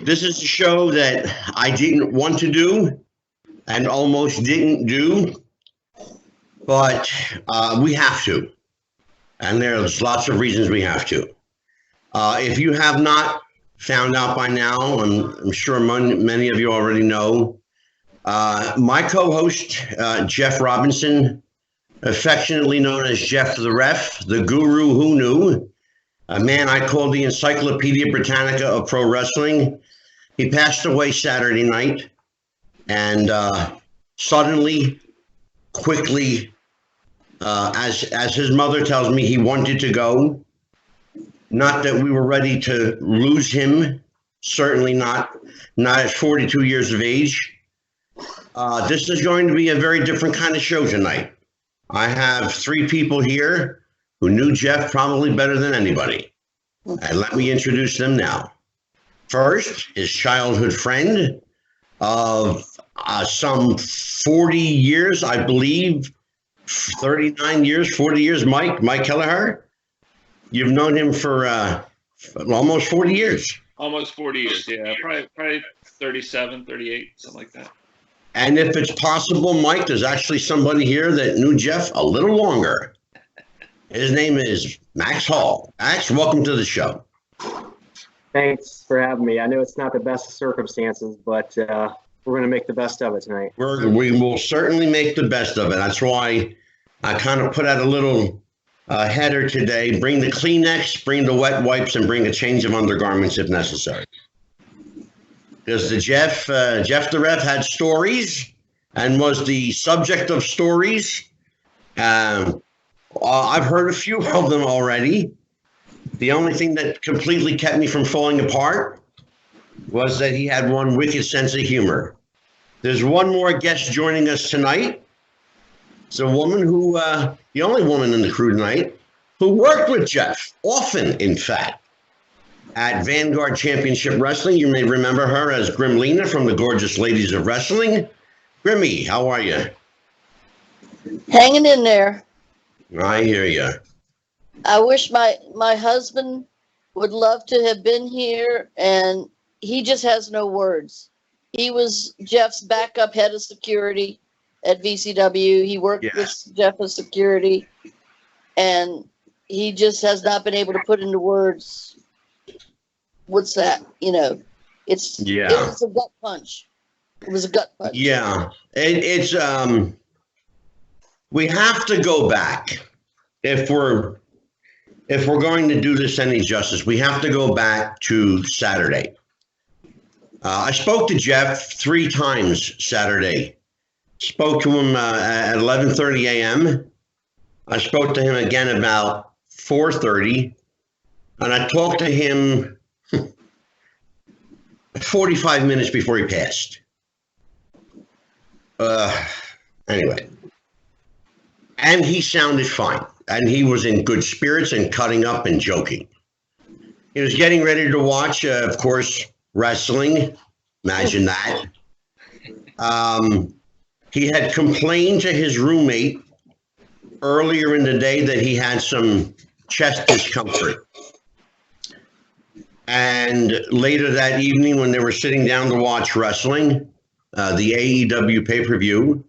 This is a show that I didn't want to do and almost didn't do, but we have to. And there's lots of reasons we have to. If you have not found out by now, I'm sure many of you already know, my co-host, Jeff Robinson, affectionately known as Jeff the Ref, the guru who knew, a man I call the Encyclopedia Britannica of pro wrestling. He passed away Saturday night, and suddenly, quickly, as his mother tells me, he wanted to go. Not that we were ready to lose him, certainly not at 42 years of age. This is going to be a very different kind of show tonight. I have three people here who knew Jeff probably better than anybody. And let me introduce them now. First, his childhood friend of some 40 years, I believe, 39 years, 40 years, Mike Kelleher. You've known him for almost 40 years. Almost 40 years, yeah. Probably 37, 38, something like that. And if it's possible, Mike, there's actually somebody here that knew Jeff a little longer. His name is Max Hall. Max, welcome to the show. Thanks for having me. I know it's not the best of circumstances, but we're going to make the best of it tonight. We will certainly make the best of it. That's why I kind of put out a little header today. Bring the Kleenex, bring the wet wipes, and bring a change of undergarments if necessary. Because the Jeff the Ref had stories and was the subject of stories. I've heard a few of them already. The only thing that completely kept me from falling apart was that he had one wicked sense of humor. There's one more guest joining us tonight. It's a woman who, the only woman in the crew tonight, who worked with Jeff, often, in fact, at Vanguard Championship Wrestling. You may remember her as Gremlina from the Gorgeous Ladies of Wrestling. Grimmy, how are you? Hanging in there. I hear you. I wish my husband would love to have been here, and he just has no words. He was Jeff's backup head of security at VCW. He worked with Jeff as security, and he just has not been able to put into words what's that. It was a gut punch. It was a gut punch. Yeah, it's we have to go back if we're going to do this any justice. We have to go back to Saturday. I spoke to Jeff 3 times Saturday. Spoke to him at 11:30 a.m. I spoke to him again about 4:30, and I talked to him 45 minutes before he passed. Anyway. And he sounded fine. And he was in good spirits and cutting up and joking. He was getting ready to watch, of course, wrestling. Imagine that. He had complained to his roommate earlier in the day that he had some chest discomfort. And later that evening, when they were sitting down to watch wrestling, the AEW pay-per-view,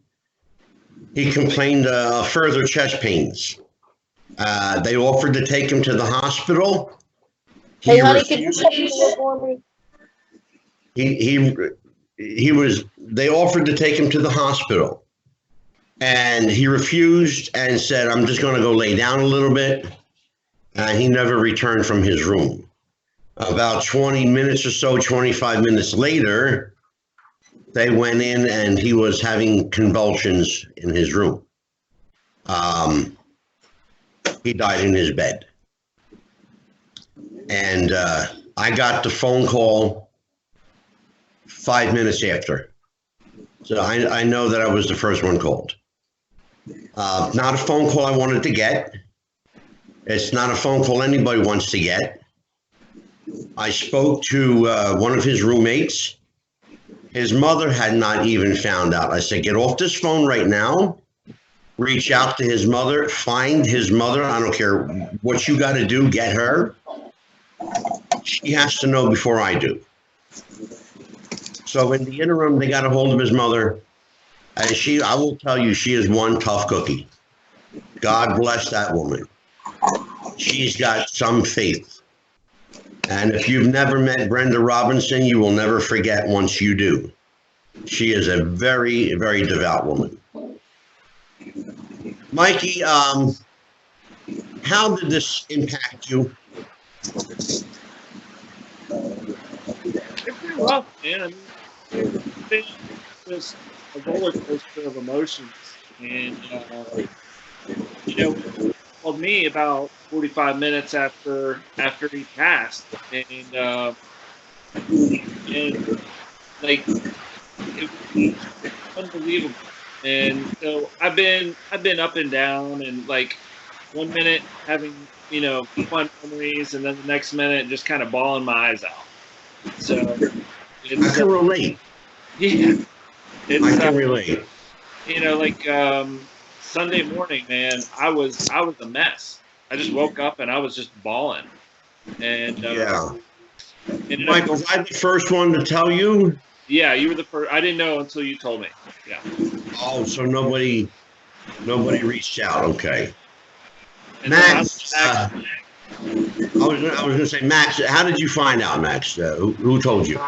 he complained of further chest pains. They offered to take him to the hospital. Hey, honey, can you shut the door for me? They offered to take him to the hospital, and he refused and said, I'm just going to go lay down a little bit. And he never returned from his room. About 20 minutes or so, 25 minutes later, they went in and he was having convulsions in his room. He died in his bed. And I got the phone call 5 minutes after. So I know that I was the first one called. Not a phone call I wanted to get. It's not a phone call anybody wants to get. I spoke to one of his roommates. His mother had not even found out. I said, get off this phone right now. Reach out to his mother. Find his mother. I don't care what you got to do. Get her. She has to know before I do. So in the interim, they got a hold of his mother. And I will tell you, she is one tough cookie. God bless that woman. She's got some faith. And if you've never met Brenda Robinson, you will never forget once you do. She is a very, very devout woman. Mikey, how did this impact you? It's pretty rough, man. I mean, it was a roller coaster of emotions, and you know, he called me about 45 minutes after he passed, and like it was unbelievable. And so I've been up and down, and like 1 minute having fun memories, and then the next minute just kind of bawling my eyes out. So I can relate. Yeah, I can relate. Like Sunday morning, man, I was a mess. I just woke up and I was just bawling. And Mike, was I the first one to tell you? Yeah, you were the first. I didn't know until you told me. Yeah. Oh, so nobody reached out. Okay. And Max, I was going to say, Max, how did you find out, Max? Who told you?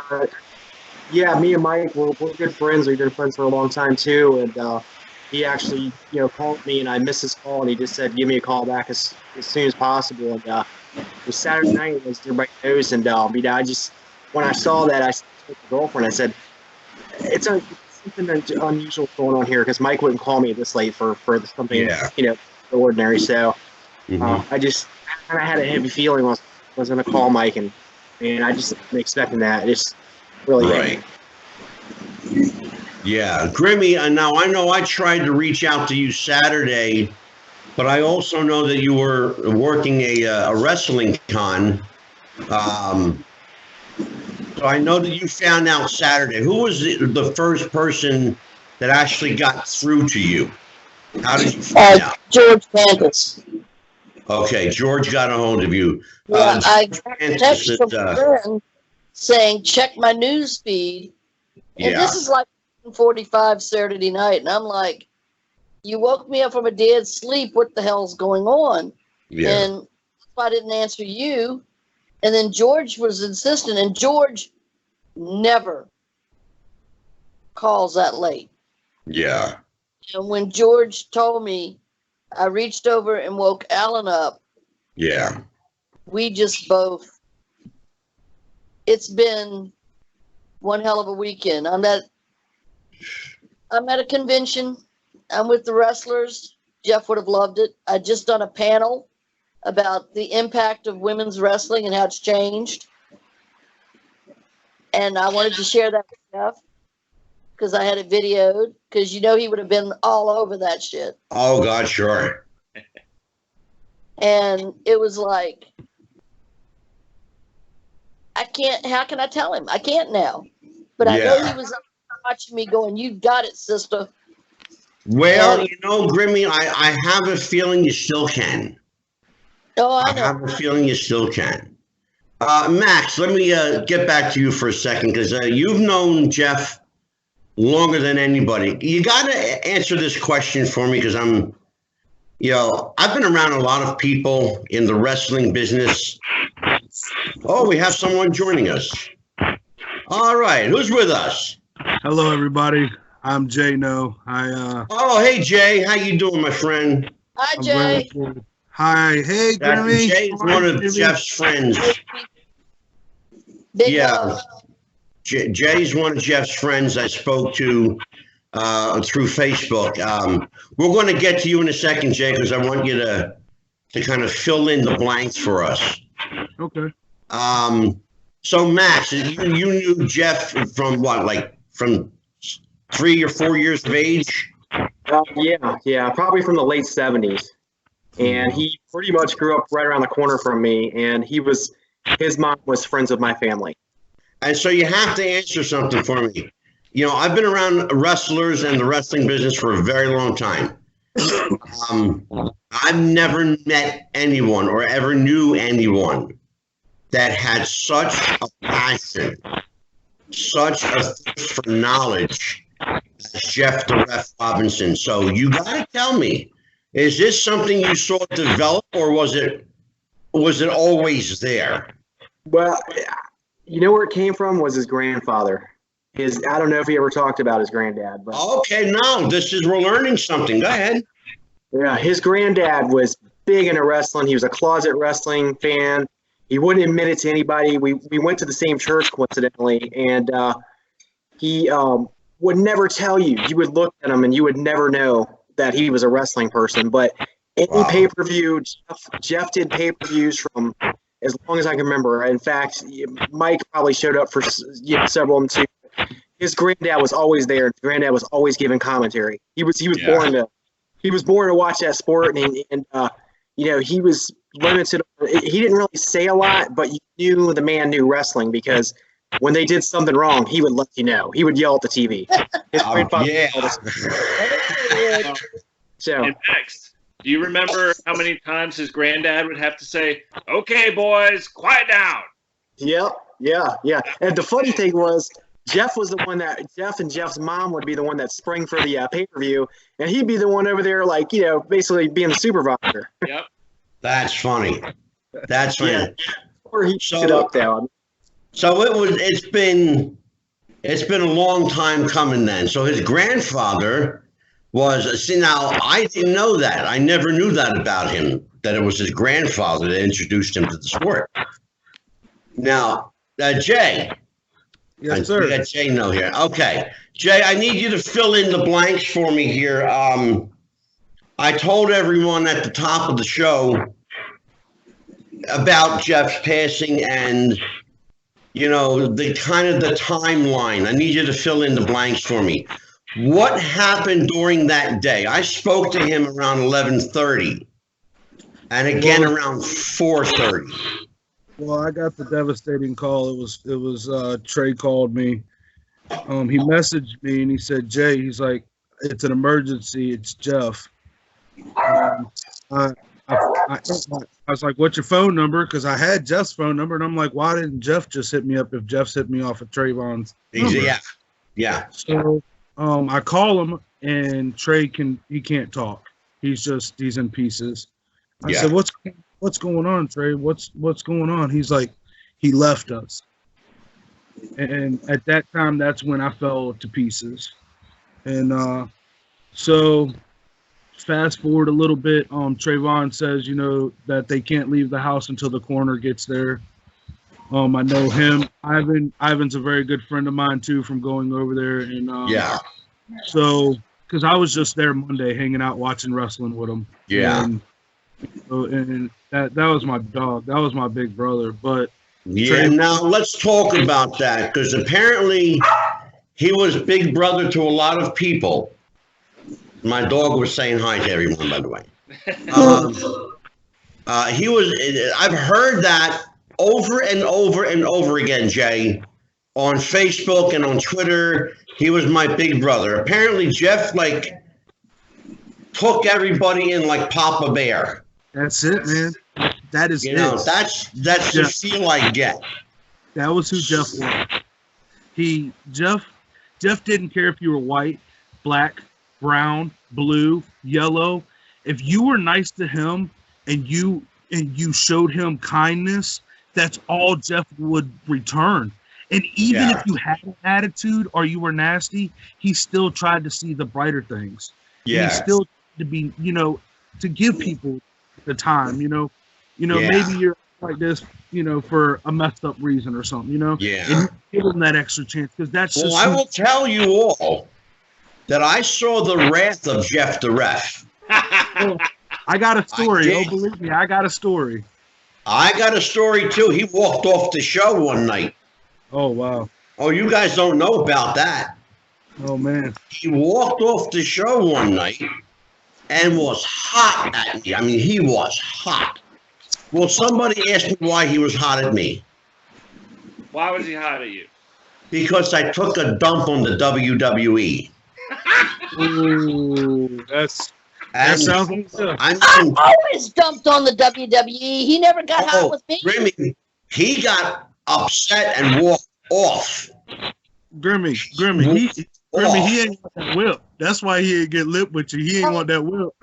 Yeah, me and Mike, we're good friends. We've been friends for a long time too. And he actually, called me, and I missed his call, and he just said, "Give me a call back as soon as possible." And it was Saturday night, as everybody knows. And I just, when I saw that, I told my girlfriend, I said, "It's something unusual going on here," because Mike wouldn't call me this late for something, ordinary. So I just kind of had a heavy feeling I was going to call Mike, and I just wasn't expecting that. It's really right. Yeah, Grimmy, now I know I tried to reach out to you Saturday, but I also know that you were working a wrestling con. So I know that you found out Saturday. Who was the first person that actually got through to you? How did you find out? George Candace. Okay, George got a hold of you. Yeah, I got a text from a friend saying, check my news feed. And this is like 45 Saturday night. And I'm like, you woke me up from a dead sleep. What the hell's going on? Yeah. And I didn't answer you. And then George was insistent. And George never calls that late. Yeah. And when George told me, I reached over and woke Alan up. Yeah. We just both, it's been one hell of a weekend. I'm at a convention. I'm with the wrestlers. Jeff would have loved it. I just done a panel about the impact of women's wrestling and how it's changed. And I wanted to share that with Jeff because I had it videoed, because he would have been all over that shit. Oh, God, sure. And it was like, how can I tell him? I can't now. But I know he was watching me going, you got it, sister. Well, Grimmy, I have a feeling you still can. Oh, I know. I have a feeling you still can. Max, let me get back to you for a second, because you've known Jeff longer than anybody. You got to answer this question for me, because I've been around a lot of people in the wrestling business. Oh, we have someone joining us. All right, who's with us? Hello, everybody. I'm Jay. Oh, hey, Jay. How you doing, my friend? Hi, Jay. Hi. Hey, Grimmy. Jay is one of Jeff's friends. Jay's one of Jeff's friends I spoke to through Facebook. We're going to get to you in a second, Jay, because I want you to kind of fill in the blanks for us. Okay. So, Max, you knew Jeff from what, like from 3 or 4 years of age? Yeah, probably from the late 70s. And he pretty much grew up right around the corner from me, and his mom was friends with my family. And so you have to answer something for me. I've been around wrestlers and the wrestling business for a very long time. I've never met anyone or ever knew anyone that had such a passion such a thirst for knowledge as Jeff the Ref Robinson. So you got to tell me, is this something you saw develop, or was it always there? Well, you know where it came from was his grandfather. I don't know if he ever talked about his granddad, but Okay, now we're learning something. Go ahead. yeah, his granddad was big into wrestling. He was a closet wrestling fan. He wouldn't admit it to anybody. We went to the same church coincidentally, and he would never tell you. You would look at him and you would never know that he was a wrestling person. But any pay-per-view, Jeff did pay-per-views from as long as I can remember. In fact, Mike probably showed up for several of them too. His granddad was always there. His granddad was always giving commentary. He was born to watch that sport, and he was limited. He didn't really say a lot, but you knew the man knew wrestling because when they did something wrong, he would let you know. He would yell at the TV. His grandfather So, And next, do you remember how many times his granddad would have to say, "Okay, boys, quiet down"? yep, yeah. And the funny thing was, Jeff and Jeff's mom would be the one that sprang for the pay-per-view, and he'd be the one over there, like, basically being the supervisor. Yep. That's funny. That's funny. Yeah. Or he stood up there. So it's been a long time coming then. So his grandfather now I didn't know that. I never knew that about him, that it was his grandfather that introduced him to the sport. Now, Jay. Yes, sir. We got Jay no here. Okay. Jay, I need you to fill in the blanks for me here. I told everyone at the top of the show about Jeff's passing and, the kind of the timeline. I need you to fill in the blanks for me. What happened during that day? I spoke to him around 11:30 and again around 4:30. Well, I got the devastating call. It was Trey called me. He messaged me and he said, "Jay," he's like, "it's an emergency. It's Jeff." I was like, "What's your phone number?" Because I had Jeff's phone number, and I'm like, "Why didn't Jeff just hit me up if Jeff's hit me off of Trayvon's number?" Yeah. So I call him, and Trey can't talk. He's in pieces. I said, What's going on, Trey? What's going on? He's like, he left us. And at that time, that's when I fell to pieces. And so fast forward a little bit, Trayvon says, that they can't leave the house until the coroner gets there. I know him. Ivan's a very good friend of mine too from going over there. And so because I was just there Monday hanging out watching wrestling with him. Yeah. And that was my dog. That was my big brother. But now let's talk about that, because apparently he was big brother to a lot of people. My dog was saying hi to everyone, by the way. I've heard that over and over and over again, Jay, on Facebook and on Twitter. He was my big brother. Apparently Jeff took everybody in like Papa Bear. That's it, man. That is that's the feel I get. That was who Jeff was. Jeff didn't care if you were white, black, brown, blue, yellow. If you were nice to him and you showed him kindness, that's all Jeff would return. And even if you had an attitude or you were nasty, he still tried to see the brighter things. Yeah. He still tried to be, to give people the time, maybe you're like this, for a messed up reason or something, Yeah. And give them that extra chance, because that's just. Well, I will tell you all that I saw the wrath of Jeff the Ref. I got a story. Oh, believe me, I got a story. I got a story too. He walked off the show one night. Oh, wow. Oh, you guys don't know about that. Oh, man. He walked off the show one night and was hot at me. I mean, he was hot. Well, somebody asked me why he was hot at me. Why was he hot at you? Because I took a dump on the WWE. Ooh, that sounds like I always dumped on the WWE. He never got hot with me. Remy, he got upset and walked off. Grimmy, he ain't want that whip. That's why he ain't get lip with you. He ain't want that whip.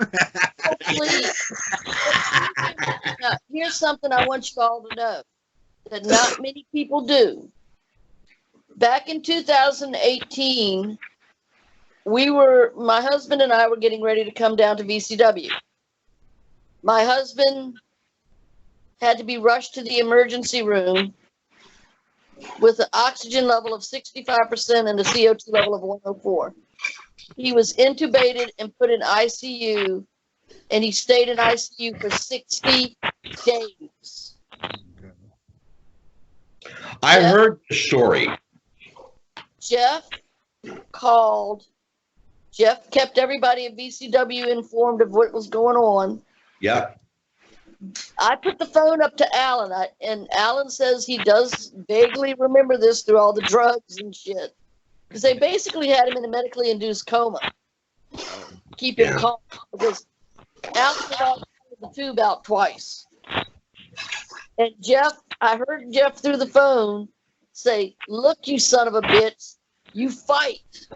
Please. Now, here's something I want you all to know that not many people do. Back in 2018, my husband and I were getting ready to come down to VCW. My husband had to be rushed to the emergency room with an oxygen level of 65% and a CO2 level of 104. He was intubated and put in ICU, and he stayed in ICU for 60 days. I heard the story. Jeff kept everybody at VCW informed of what was going on. Yep. I put the phone up to Alan, and Alan says he does vaguely remember this through all the drugs and shit. Because they basically had him in a medically induced coma. Keep him calm. Because Alan got the tube out twice. And I heard Jeff through the phone say, "Look, you son of a bitch, you fight."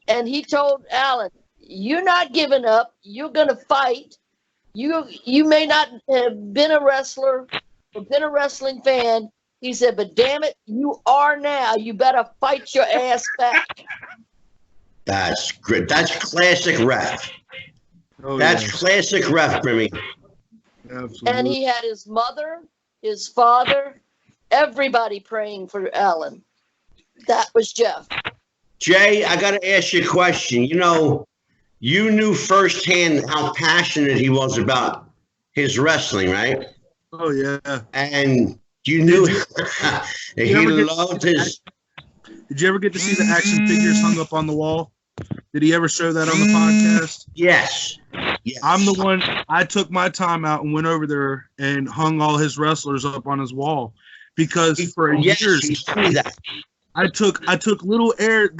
And he told Alan, "You're not giving up. You're going to fight. You may not have been a wrestler or been a wrestling fan." He said, "But damn it, you are now. You better fight your ass back." That's great. That's classic ref. Oh, That's yeah. classic ref, Grimmy. Absolutely. And he had his mother, his father, everybody praying for Alan. That was Jeff. Jay, I got to ask you a question. You know, you knew firsthand how passionate he was about his wrestling, right? Oh yeah. And you knew he loved his. Did you ever get to see the action figures hung up on the wall? Did he ever show that on the podcast? Yes. Yes. I'm the one. I took my time out and went over there and hung all his wrestlers up on his wall because for years he told me that. I took little air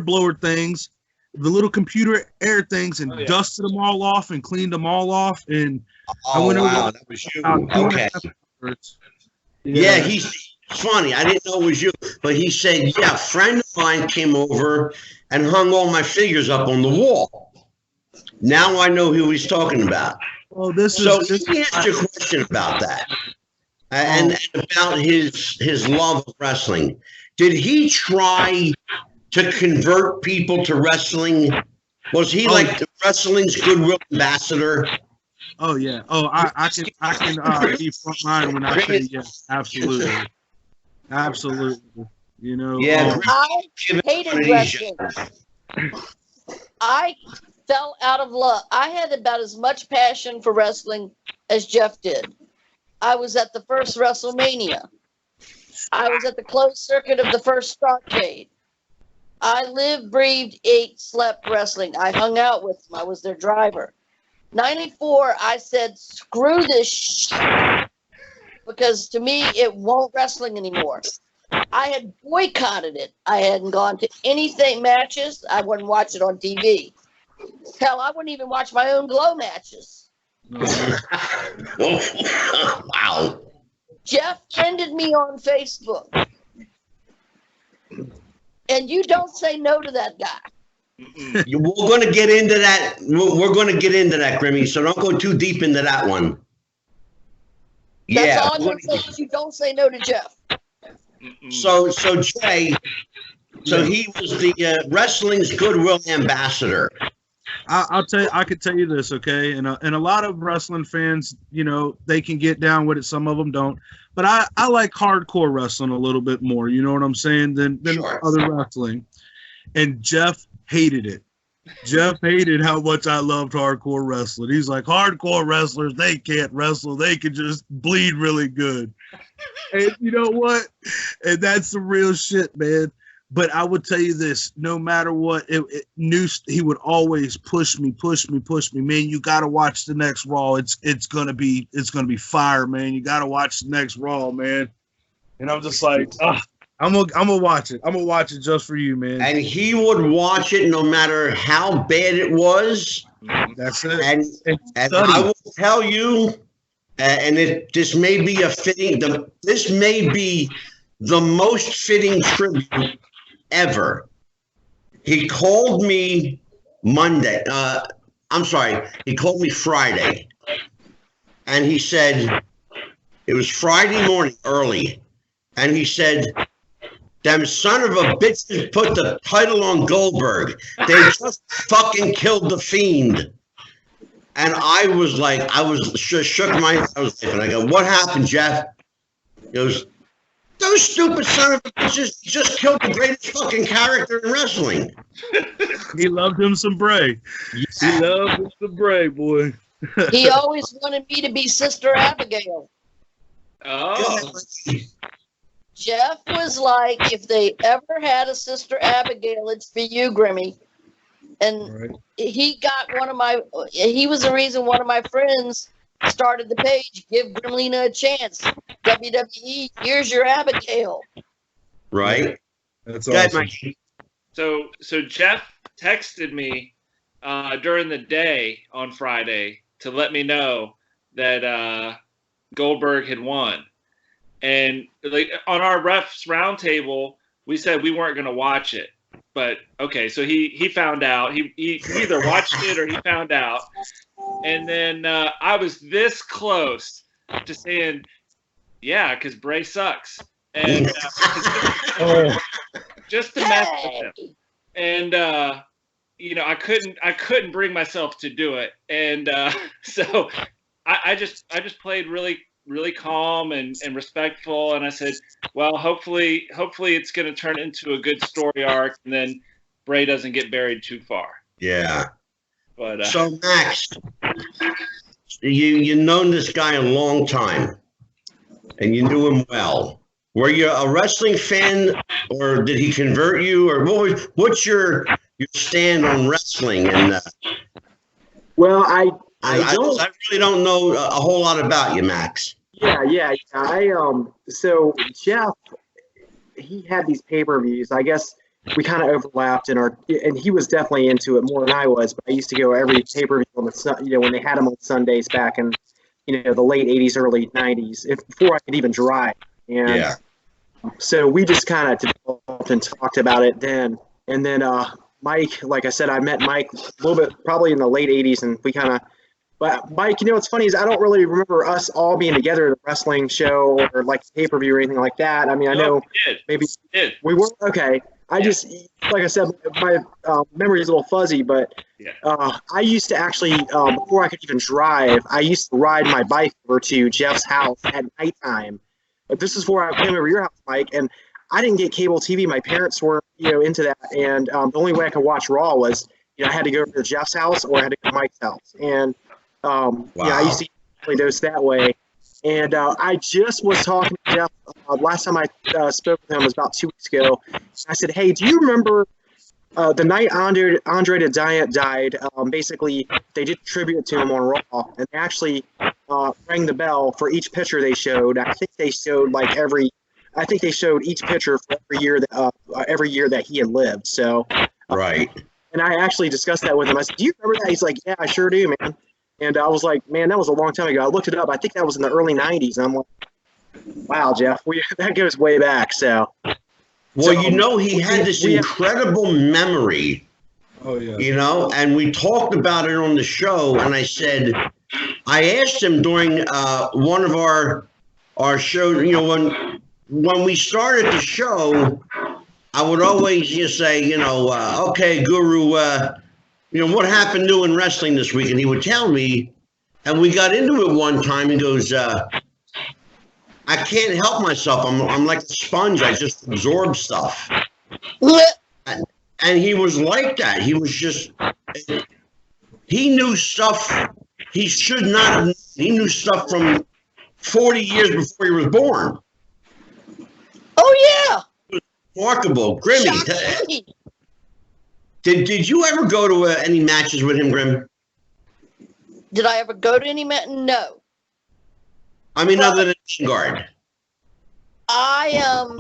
blower things, the little computer air things, and dusted them all off and cleaned them all off. And I went over. That was you. Okay. Yeah, he's funny. I didn't know it was you, but he said, "Yeah, a friend of mine came over and hung all my figures up on the wall." Now I know who he's talking about. Well, Let me ask you a question about that, and about his love of wrestling. Did he try to convert people to wrestling? Was he like the wrestling's goodwill ambassador? Oh yeah. Oh, I can be front line when I say yes. Absolutely. Absolutely. You know. Yeah. I hated wrestling. I fell out of love. I had about as much passion for wrestling as Jeff did. I was at the first WrestleMania. I was at the closed circuit of the first Starrcade. I lived, breathed, ate, slept wrestling. I hung out with them. I was their driver. 94, I said, screw this shit, because to me, it won't wrestling anymore. I had boycotted it. I hadn't gone to anything matches. I wouldn't watch it on TV. Hell, I wouldn't even watch my own Glow matches. Wow. Jeff friended me on Facebook. And you don't say no to that guy. We're going to get into that. We're going to get into that, Grimmy, so don't go too deep into that one. That's all I'm going to say is you don't say no to Jeff. So Jay, he was the wrestling's goodwill ambassador. I'll tell you, I could tell you this, okay? And a lot of wrestling fans, you know, they can get down with it. Some of them don't. But I like hardcore wrestling a little bit more, you know what I'm saying, than Sure. other wrestling. And Jeff hated it. Jeff hated how much I loved hardcore wrestling. He's like, hardcore wrestlers, they can't wrestle. They can just bleed really good. And you know what? And that's the real shit, man. But I would tell you this, no matter what, he would always push me. Man, you got to watch the next Raw. It's going to be fire, man. You got to watch the next Raw, man. And I'm just like, I'm going to watch it. I'm going to watch it just for you, man. And he would watch it no matter how bad it was. That's it. And I will tell you, this may be the most fitting tribute ever. He called me Monday. I'm sorry. He called me Friday. And he said, it was Friday morning early. And he said, them son of a bitches put the title on Goldberg. They just fucking killed the Fiend. And I was just shook my head. I was laughing. I go, what happened, Jeff? He goes, those stupid son of a bitches just killed the greatest fucking character in wrestling. He loved him some Bray. He loved him some Bray, boy. He always wanted me to be Sister Abigail. Oh. Jeff was like, if they ever had a Sister Abigail, it's for you, Grimmy. And he was the reason one of my friends started the page, Give Gremlina a Chance. WWE, here's your Abigail. Right. That's awesome. So Jeff texted me during the day on Friday to let me know that Goldberg had won. And like on our refs roundtable, we said we weren't going to watch it. But okay, so he found out. He either watched it or he found out. And then I was this close to saying, yeah, because Bray sucks. And just to mess with him. And I couldn't bring myself to do it. And so I just played really, really calm and respectful. And I said, well, hopefully it's going to turn into a good story arc, and then Bray doesn't get buried too far. Yeah. But so Max, you've known this guy a long time, and you knew him well. Were you a wrestling fan, or did he convert you, or what's your stand on wrestling? And well, I really don't know a whole lot about you, Max. Yeah. So Jeff, he had these pay-per-views. I guess we kind of overlapped and he was definitely into it more than I was. But I used to go every pay-per-view on when they had them on Sundays back in the late '80s, early '90s, before I could even drive. And so we just kind of developed and talked about it then. And then Mike, like I said, I met Mike a little bit probably in the late '80s, and we kind of. But Mike, what's funny is I don't really remember us all being together at a wrestling show or like pay-per-view or anything like that. I mean, I know maybe we were okay. I just, like I said, my memory is a little fuzzy, but I used to actually, before I could even drive, I used to ride my bike over to Jeff's house at nighttime. But this is before I came over to your house, Mike, and I didn't get cable TV. My parents were, into that, and the only way I could watch Raw was, I had to go to Jeff's house or I had to go to Mike's house, and I used to play those that way. And I just was talking to Jeff last time I spoke with him was about 2 weeks ago. I said, hey, do you remember the night Andre the Giant died? Basically, they did tribute to him on Raw, and they actually rang the bell for each picture they showed. I think they showed each picture for every year that he had lived. So right. And I actually discussed that with him. I said, do you remember that? He's like, yeah, I sure do, man. And I was like, man, that was a long time ago. I looked it up. I think that was in the early 90s. And I'm like, wow, Jeff, that goes way back. So, he had this incredible memory. Oh, yeah. And we talked about it on the show. And I said, I asked him during one of our shows, when we started the show, I would always just say, okay, Guru, what happened new in wrestling this week? And he would tell me, and we got into it one time. He goes, I can't help myself. I'm like a sponge. I just absorb stuff. And he was like that. He was just, he knew stuff he should not have known. He knew stuff from 40 years before he was born. Oh, yeah. Remarkable. Grimmy. Did you ever go to any matches with him, Grim? Did I ever go to any match? No. I mean, other than Guard. I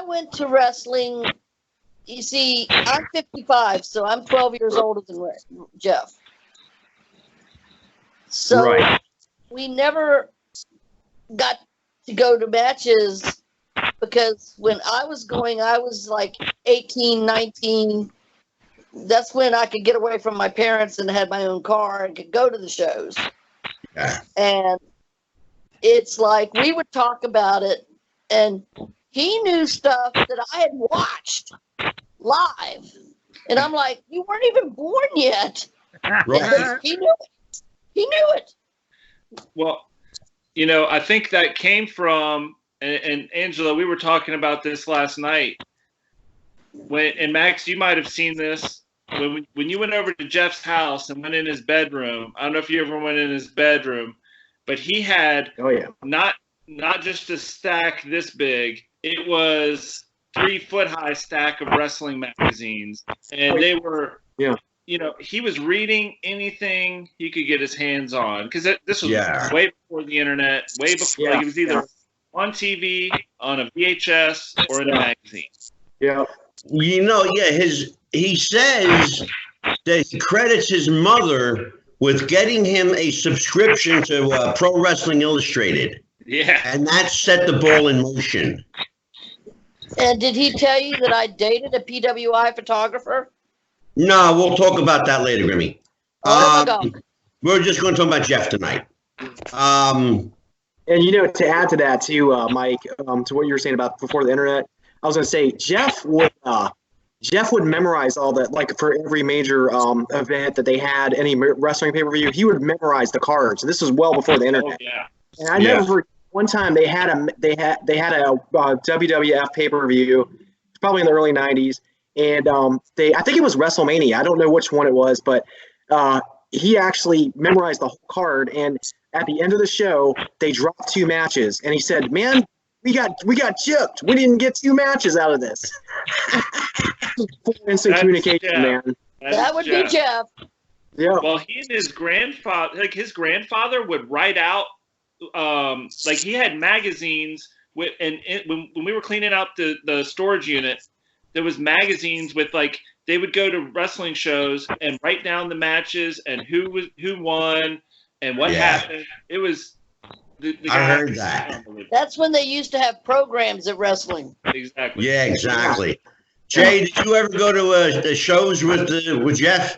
went to wrestling. You see, I'm 55, so I'm 12 years older than Jeff. So we never got to go to matches because when I was going, I was like 18, 19. That's when I could get away from my parents and had my own car and could go to the shows. Yeah. And it's like we would talk about it, and he knew stuff that I had watched live. And I'm like, you weren't even born yet. Right. He knew it. He knew it. Well, I think that came from, and Angela, we were talking about this last night. And Max, you might have seen this. When you went over to Jeff's house and went in his bedroom, I don't know if you ever went in his bedroom, but he had not just a stack this big, it was 3-foot high stack of wrestling magazines. And they were, he was reading anything he could get his hands on. Because this was way before the internet, way before, like it was either on TV, on a VHS, or in a magazine. Yeah. He says that he credits his mother with getting him a subscription to Pro Wrestling Illustrated. Yeah. And that set the ball in motion. And did he tell you that I dated a PWI photographer? No, we'll talk about that later, Grimmy. Oh, my God. We're just going to talk about Jeff tonight. And, to add to that, too, Mike, to what you were saying about before the internet, I was going to say Jeff would memorize all that, like for every major event that they had, any wrestling pay-per-view, he would memorize the cards. This was well before the internet. Oh, yeah. And I never forget, one time they had a WWF pay-per-view, probably in the early 90s, and I think it was WrestleMania. I don't know which one it was, but he actually memorized the whole card, and at the end of the show, they dropped 2 matches, and he said, "Man, we got gypped. We didn't get 2 matches out of this." Instant communication, man. That would be Jeff. Yeah. Well, he and his grandfather would write out, like he had magazines when we were cleaning out the storage unit, there was magazines with they would go to wrestling shows and write down the matches and who won and what happened. It was. I heard that. That's when they used to have programs at wrestling. Exactly. Yeah, exactly. Jay, did you ever go to the shows with Jeff?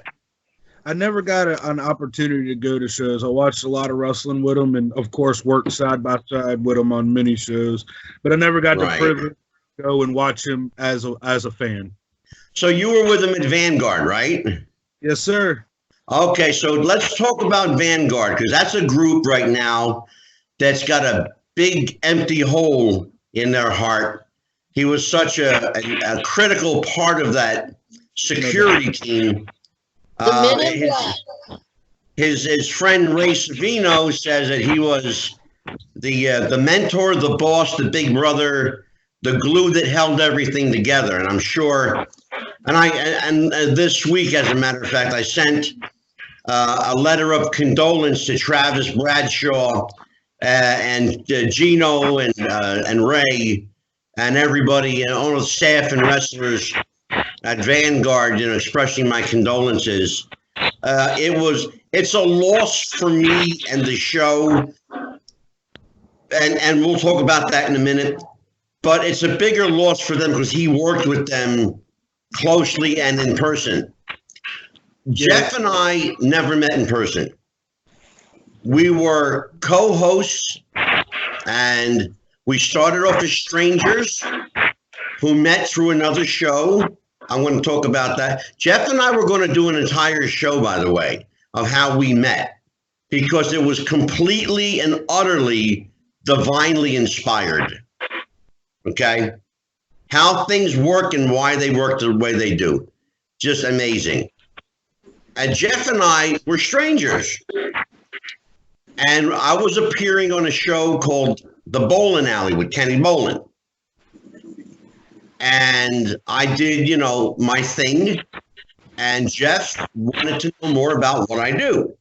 I never got an opportunity to go to shows. I watched a lot of wrestling with him, and of course worked side by side with him on many shows. But I never got the privilege to go and watch him as a fan. So you were with him at Vanguard, right? Yes, sir. Okay, so let's talk about Vanguard, because that's a group right now that's got a big empty hole in their heart. He was such a critical part of that security team. His friend Ray Savino says that he was the mentor, the boss, the big brother, the glue that held everything together. And I'm sure, and this week, as a matter of fact, I sent a letter of condolence to Travis Bradshaw and Gino and Ray and everybody, all the staff and wrestlers at Vanguard, expressing my condolences. It's a loss for me and the show, and we'll talk about that in a minute. But it's a bigger loss for them because he worked with them closely and in person. Jeff and I never met in person. We were co-hosts, and we started off as strangers who met through another show. I'm going to talk about that. Jeff and I were going to do an entire show, by the way, of how we met, because it was completely and utterly divinely inspired. Okay? How things work and why they work the way they do. Just amazing. And Jeff and I were strangers. And I was appearing on a show called The Bowling Alley with Kenny Bolin. And I did, my thing. And Jeff wanted to know more about what I do.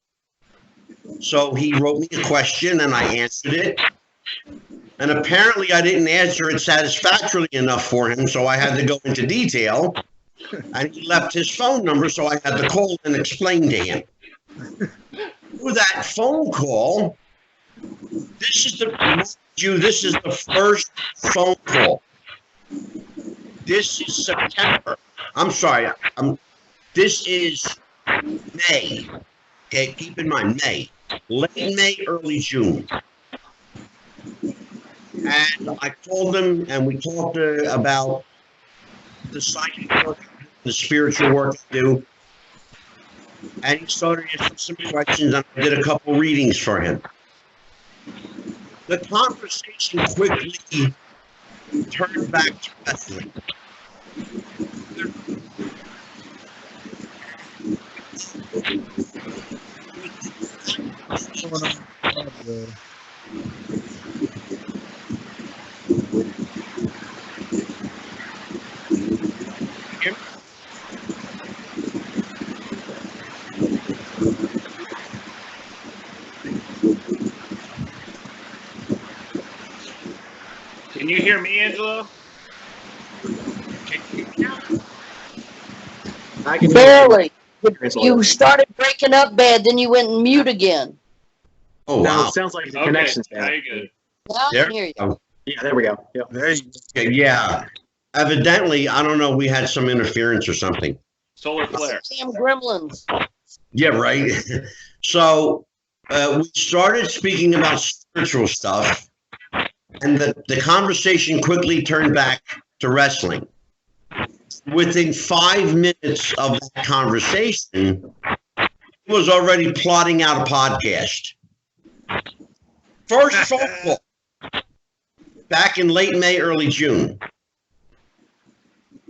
So he wrote me a question and I answered it. And apparently I didn't answer it satisfactorily enough for him, so I had to go into detail. And he left his phone number, so I had to call and explain to him. Through that phone call, This is the first phone call. This is September. I'm sorry. This is May. Okay, keep in mind May, late May, early June. And I called him, and we talked about the psychic work, the spiritual work I do. And he started asking some questions, and I did a couple readings for him. The conversation quickly turned back to wrestling. Can you hear me, Angelo? I can Barely. You started breaking up bad, then you went and mute again. Oh, No, wow. it sounds like the Okay, connection's now bad. you're good. Now I There can hear you. we go. Yeah, there we go. Yep. There you go. Okay, yeah. Evidently, I don't know, we had some interference or something. Solar flare. Damn gremlins. Yeah, right. So we started speaking about spiritual stuff, and the conversation quickly turned back to wrestling. Within 5 minutes of that conversation, he was already plotting out a podcast. First phone call back in late May, early June.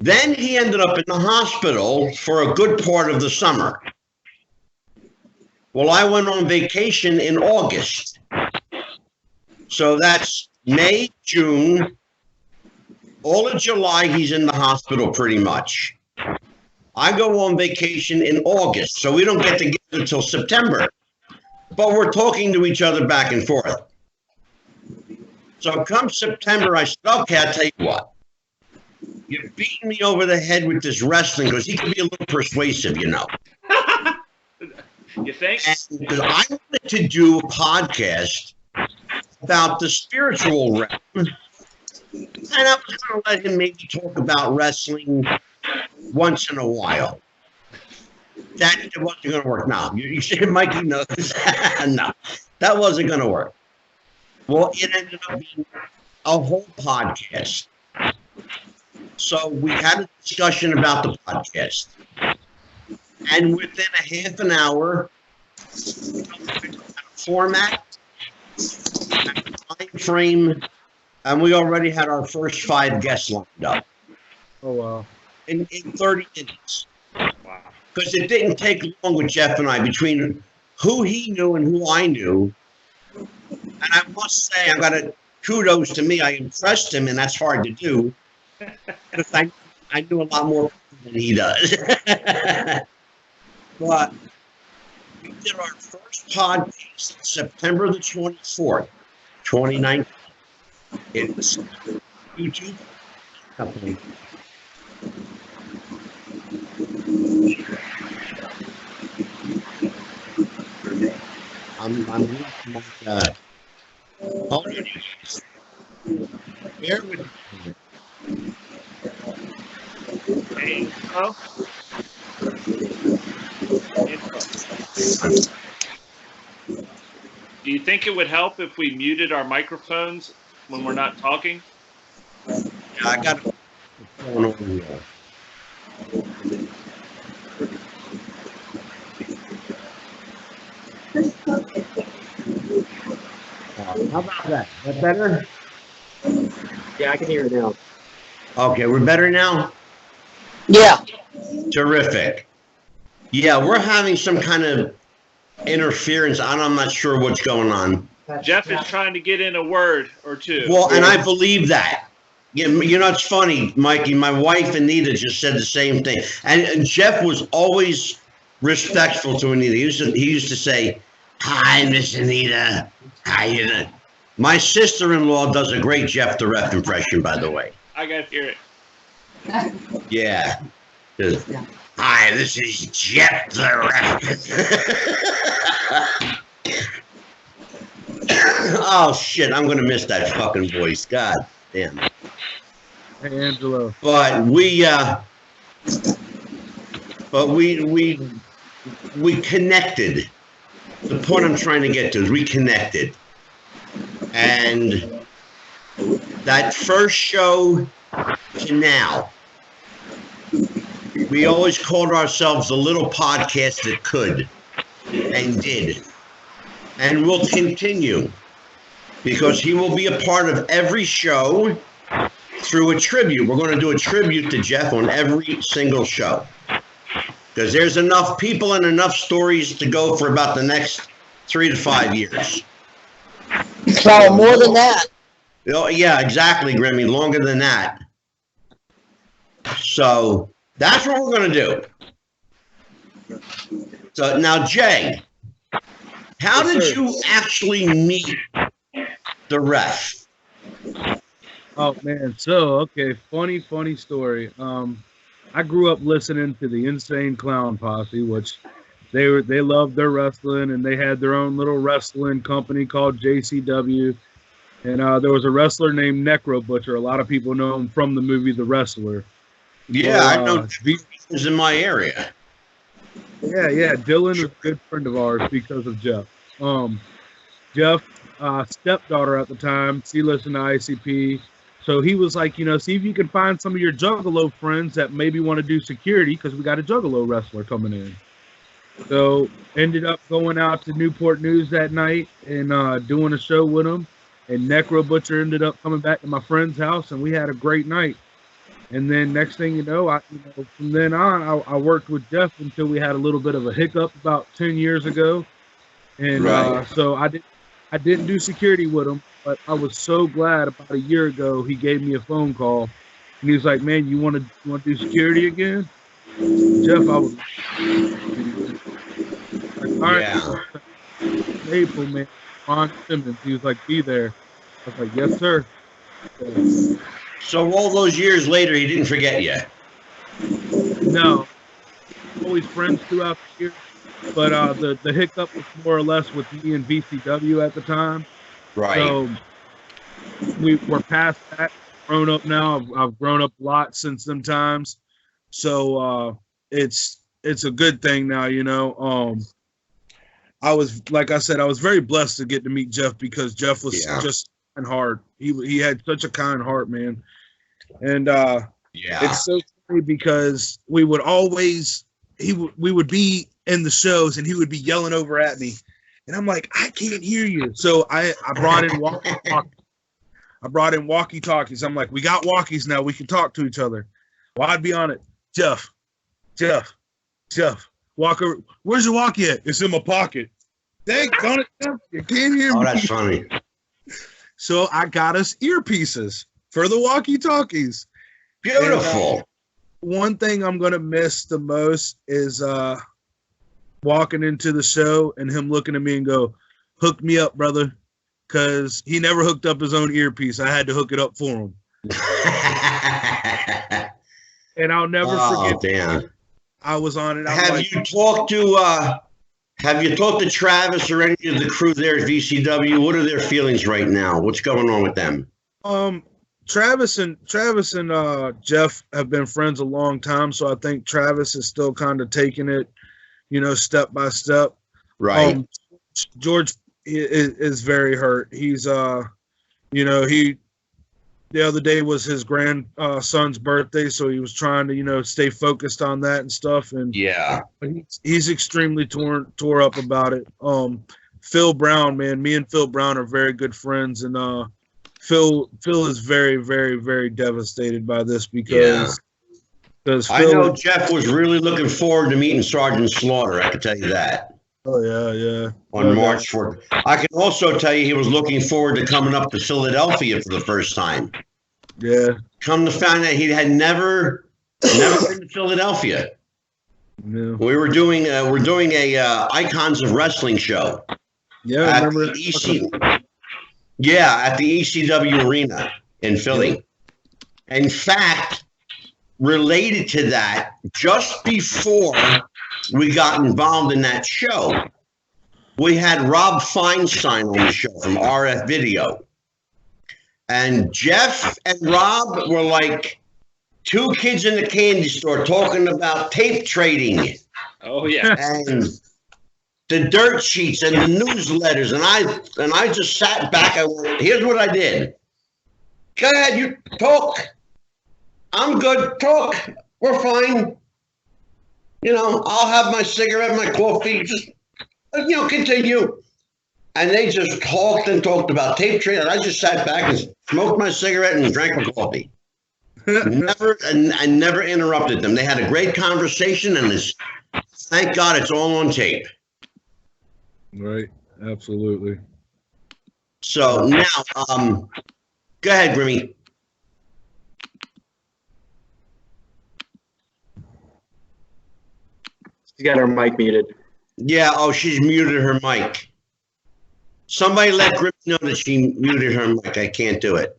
Then he ended up in the hospital for a good part of the summer. Well, I went on vacation in August. So that's May, June, all of July, he's in the hospital pretty much. I go on vacation in August, so we don't get together until September. But we're talking to each other back and forth. So come September, I said, okay, I'll tell you what. You're beating me over the head with this wrestling because he can be a little persuasive, you know. You think? And because I wanted to do a podcast about the spiritual realm. And I was going to let him maybe talk about wrestling once in a while. That wasn't going to work. No, you said Mikey knows. No, that wasn't going to work. Well, it ended up being a whole podcast. So we had a discussion about the podcast. And within a half an hour, format, time frame, and we already had our first 5 guests lined up. Oh, wow. In 30 minutes. Wow. Because it didn't take long with Jeff and I, between who he knew and who I knew. And I must say, I got to kudos to me. I impressed him, and that's hard to do. Because I knew a lot more than he does. But we did our first podcast September the 24th, 2019. It's YouTube company. I'm hold on. Bear with me. Hey, hello? Do you think it would help if we muted our microphones when we're not talking? Yeah, I got it going over here. How about that? Is that better? Yeah, I can hear it now. Okay, we're better now? Yeah. Terrific. Yeah, we're having some kind of interference. I'm not sure what's going on. Jeff is trying to get in a word or two. Well, and I believe that. You know, it's funny, Mikey. My wife, Anita, just said the same thing. And Jeff was always respectful to Anita. He used to say, "Hi, Miss Anita. How you doing?" My sister-in-law does a great Jeff the Ref impression, by the way. I got to hear it. Yeah. Hi, this is Jeff the Ref. Oh shit! I'm gonna miss that fucking voice. God damn. Hey, Angelo. But we connected. The point I'm trying to get to is we connected, and that first show to now, we always called ourselves the little podcast that could and did, and will continue, because he will be a part of every show through a tribute. We're going to do a tribute to Jeff on every single show, because there's enough people and enough stories to go for about the next 3 to 5 years. So more than that. Oh, yeah, exactly, Grimmy. Longer than that. So that's what we're going to do. So now, Jay, how did you actually meet the ref? Oh man, so okay, funny story. I grew up listening to the Insane Clown Posse, which they loved their wrestling, and they had their own little wrestling company called JCW. And there was a wrestler named Necro Butcher. A lot of people know him from the movie The Wrestler. Yeah, I know he's in my area. Yeah. Dylan is a good friend of ours because of Jeff. Jeff's stepdaughter at the time, she listened to ICP. So he was like, see if you can find some of your Juggalo friends that maybe want to do security, because we got a Juggalo wrestler coming in. So ended up going out to Newport News that night and doing a show with him. And Necro Butcher ended up coming back to my friend's house, and we had a great night. And then next thing you know, from then on, I worked with Jeff until we had a little bit of a hiccup about 10 years ago. And so I didn't do security with him, but I was so glad about a year ago he gave me a phone call, and he was like, "Man, you want to do security again?" Jeff, I was like, "All right, yeah. April, man, Ron Simmons." He was like, "Be there." I was like, "Yes, sir." So all those years later, he didn't forget you? No, always friends throughout the years. But the hiccup was more or less with me and VCW at the time. Right. So we're past that. Grown up now. I've grown up a lot since them times. So it's a good thing now, I was, like I said, I was very blessed to get to meet Jeff, because Jeff was just kind heart. He had such a kind heart, man. And it's so funny because we would always we would be in the shows and he would be yelling over at me, and I'm like, I can't hear you. So I brought in walkie-talkies. I'm like, we got walkies now, we can talk to each other. Well, I'd be on it. Jeff, Walker, where's your walkie at? It's in my pocket. Dang on it, you can't hear me. Oh, that's funny. So I got us earpieces for the walkie-talkies. Beautiful. And, one thing I'm going to miss the most is walking into the show and him looking at me and go, "Hook me up, brother," because he never hooked up his own earpiece. I had to hook it up for him. And I'll never forget. Damn. I was on it. Have you talked to Travis or any of the crew there at VCW? What are their feelings right now? What's going on with them? Travis and Jeff have been friends a long time, so I think Travis is still kind of taking it, step by step. Right. George is very hurt. He's the other day was his grandson's birthday, so he was trying to stay focused on that and stuff. And but he's extremely tore up about it. Phil Brown, man, me and Phil Brown are very good friends, and Phil is very, very, very devastated by this because Phil, I know Jeff was really looking forward to meeting Sergeant Slaughter. I can tell you that. Oh yeah. On March 4th. I can also tell you he was looking forward to coming up to Philadelphia for the first time. Yeah. Come to find out he had never been to Philadelphia. No. We're doing a Icons of Wrestling show. Yeah, I remember. At the ECW Arena in Philly. In fact, related to that, just before we got involved in that show, we had Rob Feinstein on the show from RF Video. And Jeff and Rob were like two kids in the candy store talking about tape trading. Oh yeah. And the dirt sheets and the newsletters. And I just sat back. I went, here's what I did. Go ahead, you talk. I'm good. Talk. We're fine. You know, I'll have my cigarette, my coffee. Just, you know, continue. And they just talked and talked about tape trading. And I just sat back and smoked my cigarette and drank my coffee. I never interrupted them. They had a great conversation, and thank God it's all on tape. Right. Absolutely. So now, go ahead, Grimmy. She's got her mic muted. Yeah, oh, she's muted her mic. Somebody let Grimmy know that she muted her mic. I can't do it.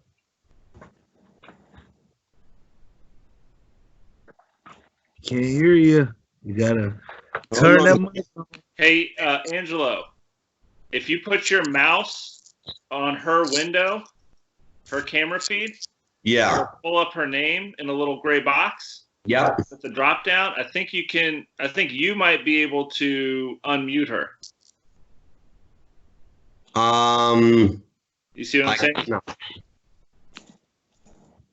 Can't hear you. You gotta turn that mic on. Hey, Angelo, if you put your mouse on her window, her camera feed, Yeah. pull up her name in a little gray box. Yep. With the drop down, I think you might be able to unmute her. You see what I'm saying? No.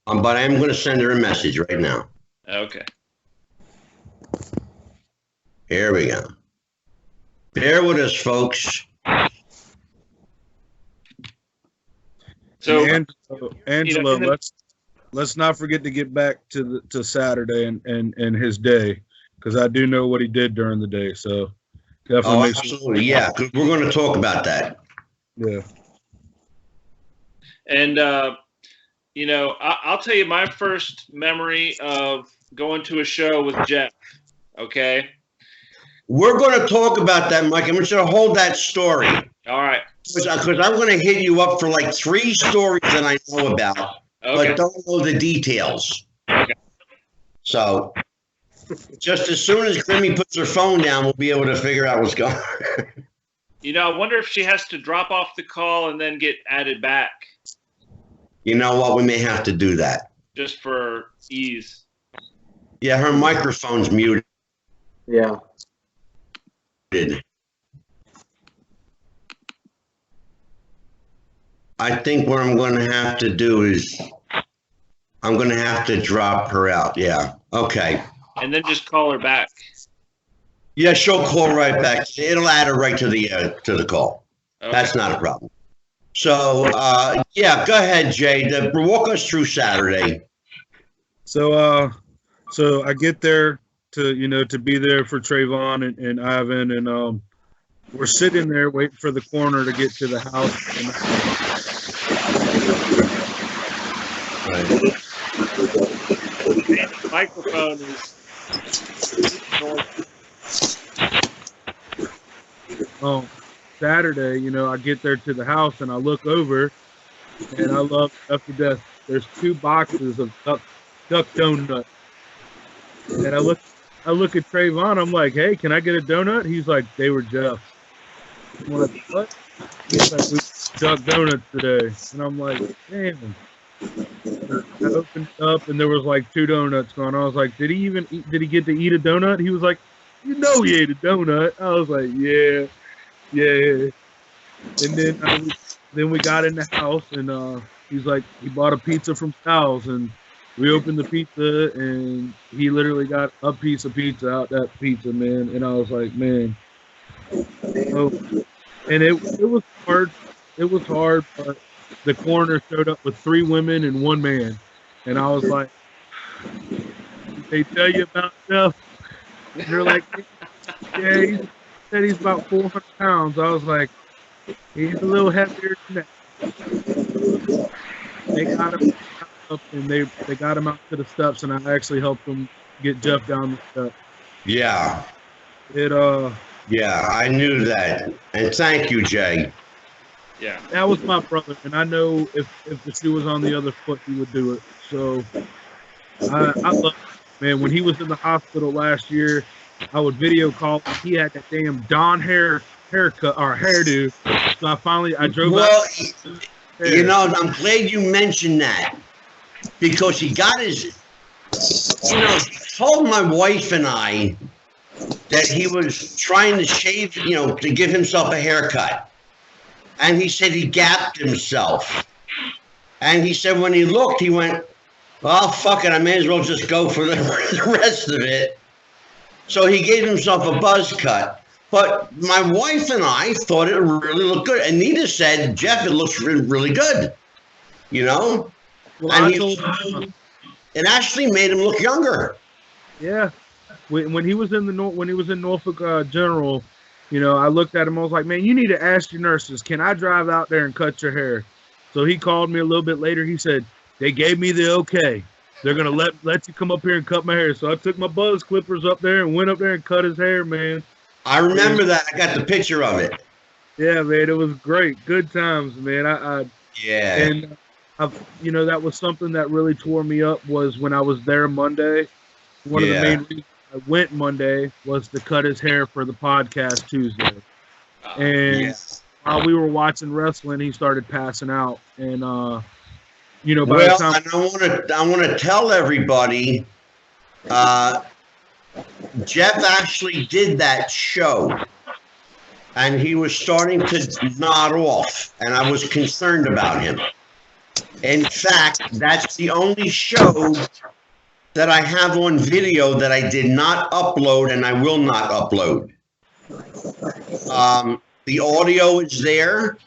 But I am going to send her a message right now. Okay. Here we go. Bear with us, folks. So, Angelo, let's not forget to get back to Saturday and his day, because I do know what he did during the day. So definitely. Absolutely, yeah. We're going to talk about that. Yeah. And I'll tell you my first memory of going to a show with Jeff. Okay. We're going to talk about that, Mike. I'm going to hold that story. All right. Because I'm going to hit you up for like 3 stories that I know about, Okay. but don't know the details. Okay. So just as soon as Grimmy puts her phone down, we'll be able to figure out what's going on. I wonder if she has to drop off the call and then get added back. You know what? We may have to do that. Just for ease. Yeah, her microphone's muted. Yeah. I think what I'm going to have to do is I'm going to have to drop her out. Yeah. Okay. And then just call her back. Yeah, she'll call right back. It'll add her right to the call. Okay. That's not a problem. So, yeah, go ahead, Jay. Walk us through Saturday. So I get there to be there for Trayvon and Ivan, and we're sitting there waiting for the coroner to get to the house. The microphone is. Saturday, I get there to the house and I look over, and I love stuff to death. There's 2 boxes of duck donuts, and I look at Trayvon. I'm like, "Hey, can I get a donut?" He's like, "They were Jeff's." I'm like, "What?" He's like, "We duck donuts today," and I'm like, "Damn." I opened up and there was like 2 donuts gone. I was like, "Did he get to eat a donut?" He was like, "He ate a donut." I was like, "Yeah." And then we got in the house, and he's like, he bought a pizza from Sal's, and we opened the pizza, and he literally got a piece of pizza out that pizza, man. And I was like, man. And it was hard. It was hard, but the coroner showed up with 3 women and 1 man, and I was like, "Did they tell you about stuff?" And they're like, "Yeah, he said he's about 400 pounds." I was like, "He's a little heavier than that." They got him up, and they got him out to the steps, and I actually helped them get Jeff down the steps. Yeah. Yeah, I knew that. And thank you, Jay. Yeah. That was my brother, and I know if the shoe was on the other foot, he would do it. So I love it, man. When he was in the hospital last year, I would video call him. He had that damn Don hair haircut or hairdo. So I drove Well, out. you know, I'm glad you mentioned that because he got his, you know, he told my wife and I that he was trying to shave, you know, to give himself a haircut. And he said he gapped himself. And he said when he looked, he went, well, fuck it, I may as well just go for the rest of it. So he gave himself a buzz cut. But my wife and I thought it really looked good. Anita said, Jeff, it looks really good. You know? Well, and it actually made him look younger. Yeah. When he was in Norfolk General, you know, I looked at him. I was like, man, you need to ask your nurses, can I drive out there and cut your hair? So he called me a little bit later. He said, they gave me the okay. They're going to let you come up here and cut my hair. So I took my buzz clippers up there and went up there and cut his hair, man. I remember that. I got the picture of it. Yeah, man, it was great. Good times, man. Yeah. And, you know, that was something that really tore me up was when I was there Monday. One of the main reasons I went Monday was to cut his hair for the podcast Tuesday. And while we were watching wrestling, he started passing out. And, you know, by the time... I want to tell everybody, Jeff actually did that show. And he was starting to nod off. And I was concerned about him. In fact, that's the only show that I have on video that I did not upload and I will not upload. The audio is there.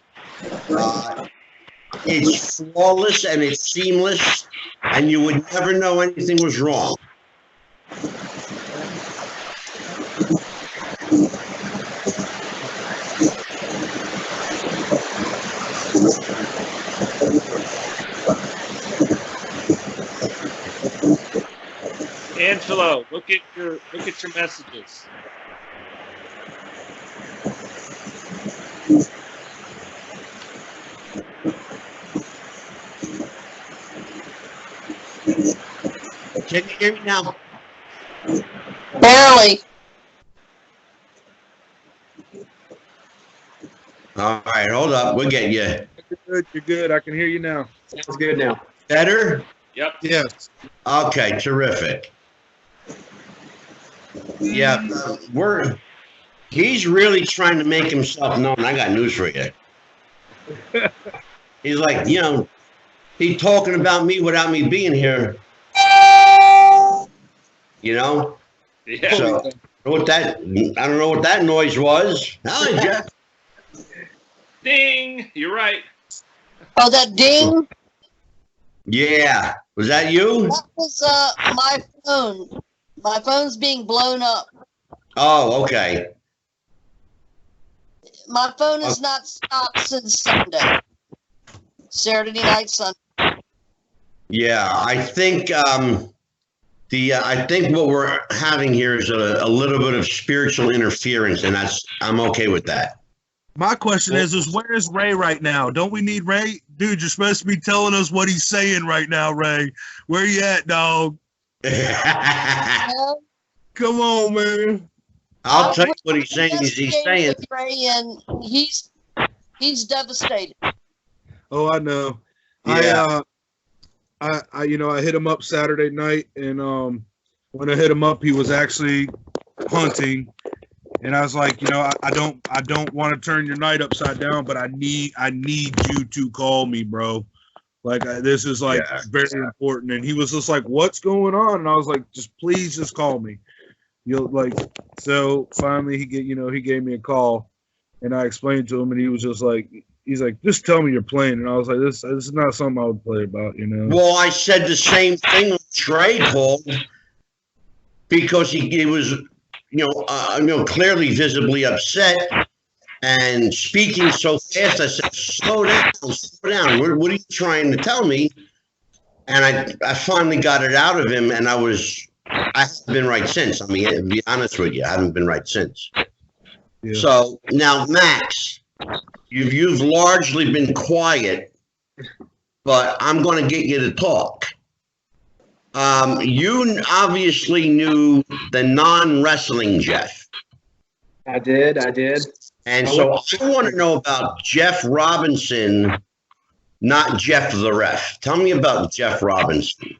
It's flawless and it's seamless, and you would never know anything was wrong. Angelo, look at your messages. Can you hear me now? Barely. All right, hold up. We'll get you. You're good. I can hear you now. Sounds good now. Better? Yep. Yes. Okay, terrific. Yeah, he's really trying to make himself known. I got news for you. He's like, you know, he's talking about me without me being here. You know? Yeah. So, I don't know what that noise was. Hi, Jeff. Ding! You're right. Oh, that ding? Yeah. Was that you? That was my phone. My phone's being blown up. Oh, okay. My phone has not stopped since Sunday. Saturday night, Sunday. Yeah, I think I think what we're having here is a little bit of spiritual interference, and I'm okay with that. My question is where is Ray right now? Don't we need Ray? Dude, you're supposed to be telling us what he's saying right now, Ray. Where you at, dog? Come on, man. I'll tell you what he's saying. He's saying Ray, and he's devastated. Oh, I know. Yeah. I you know, I hit him up Saturday night, and when I hit him up, he was actually hunting, and I was like, you know, I don't want to turn your night upside down, but I need you to call me, bro. Like this is like very important. And he was just like, what's going on? And I was like, please just call me. You'll like, so finally he gave me a call, and I explained to him, and he was just like, he's like, just tell me you're playing. And I was like, this is not something I would play about, you know? Well, I said the same thing when Trey called, because he was, clearly visibly upset and speaking so fast. I said, slow down. What are you trying to tell me? And I finally got it out of him, and I haven't been right since. I mean, to be honest with you, I haven't been right since. Yeah. So now, Max, you've largely been quiet, but I'm going to get you to talk. You obviously knew the non-wrestling Jeff. I did. And so I want to know about Jeff Robinson, not Jeff the ref. Tell me about Jeff Robinson.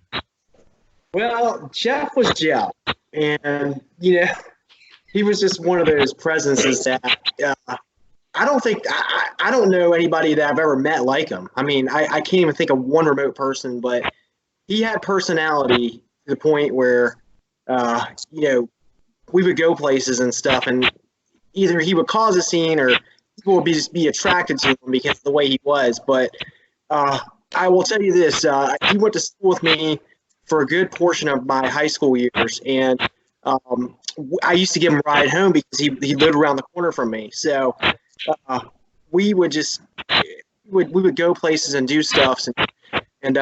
Well, Jeff was Jeff, and he was just one of those presences that I don't know anybody that I've ever met like him. I mean, I can't even think of one remote person, but he had personality to the point where, we would go places and stuff, and either he would cause a scene or people would just be attracted to him because of the way he was. But I will tell you this, he went to school with me for a good portion of my high school years, and I used to give him a ride home because he lived around the corner from me. So we would go places and do stuff, and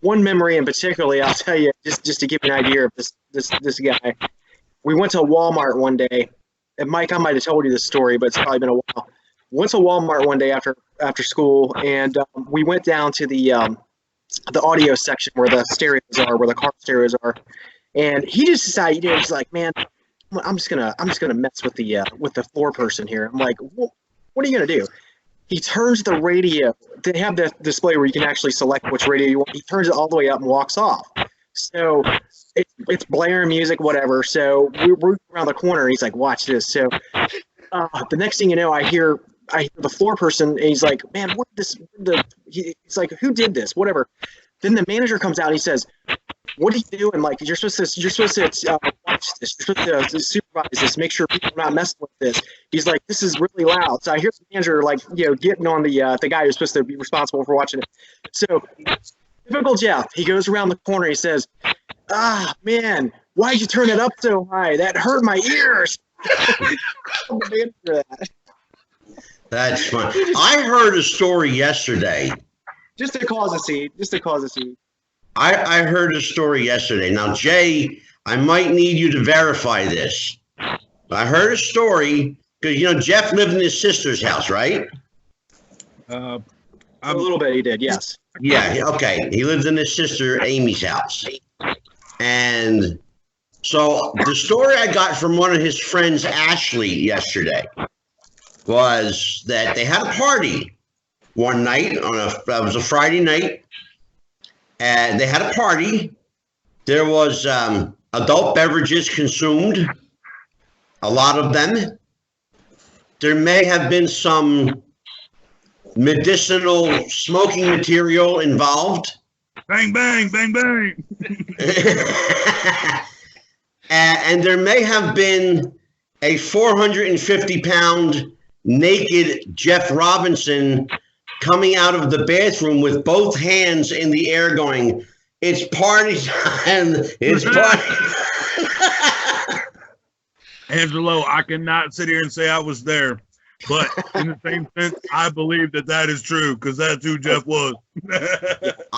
one memory in particular, I'll tell you, just to give you an idea of this guy. We went to Walmart one day, and Mike, I might have told you this story, but it's probably been a while. Went to Walmart one day after school, and we went down to the audio section where the stereos are, where the car stereos are, and he just decided, he's like, man, I'm just gonna mess with the floor person here. I'm like, well, what are you gonna do? He turns the radio. They have the display where you can actually select which radio you want. He turns it all the way up and walks off. So it's blaring music, whatever. So we're around the corner, and he's like, watch this. So the next thing you know, I hear the floor person, and he's like, man, he's like, who did this? Whatever. Then the manager comes out and he says, what are you doing? Like, you're supposed to watch this. You're supposed to supervise this, make sure people are not messing with this. He's like, this is really loud. So I hear the manager, getting on the guy who's supposed to be responsible for watching it. So typical Jeff, he goes around the corner. He says, man, why'd you turn it up so high? That hurt my ears. That's fun. I heard a story yesterday. Just to cause a scene. I heard a story yesterday. Now, Jay, I might need you to verify this. I heard a story because, Jeff lived in his sister's house, right? A little bit he did, yes. Yeah, okay. He lived in his sister Amy's house. And so the story I got from one of his friends, Ashley, yesterday was that they had a party one night it was a Friday night. And they had a party. There was adult beverages consumed, a lot of them. There may have been some medicinal smoking material involved. Bang, bang, bang, bang. And there may have been a 450-pound naked Jeff Robinson coming out of the bathroom with both hands in the air going, it's party time, it's party. Angelo, I cannot sit here and say I was there, but in the same sense, I believe that is true because that's who Jeff was.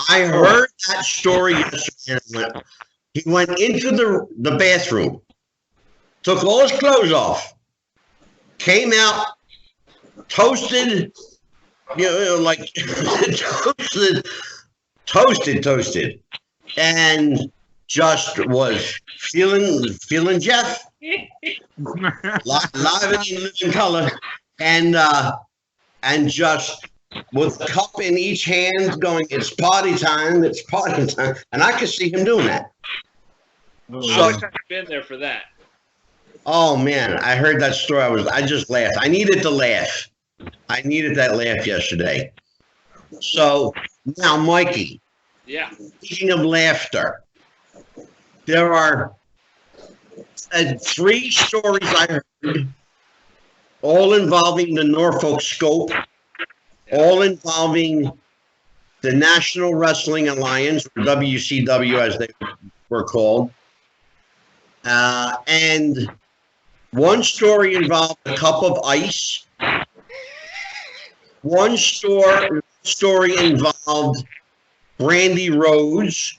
I heard that story yesterday. He went into the bathroom, took all his clothes off, came out, toasted, like toasted, and just was feeling Jeff, live in living color, and just with a cup in each hand, going, "It's party time! It's party time!" And I could see him doing that. I wish I'd been there for that. Oh man, I heard that story. I just laughed. I needed to laugh. I needed that laugh yesterday. So now, Mikey. Yeah. Speaking of laughter, there are 3 stories I heard, all involving the Norfolk Scope, all involving the National Wrestling Alliance, or WCW as they were called. And one story involved a cup of ice. One story involved Brandy Rhodes.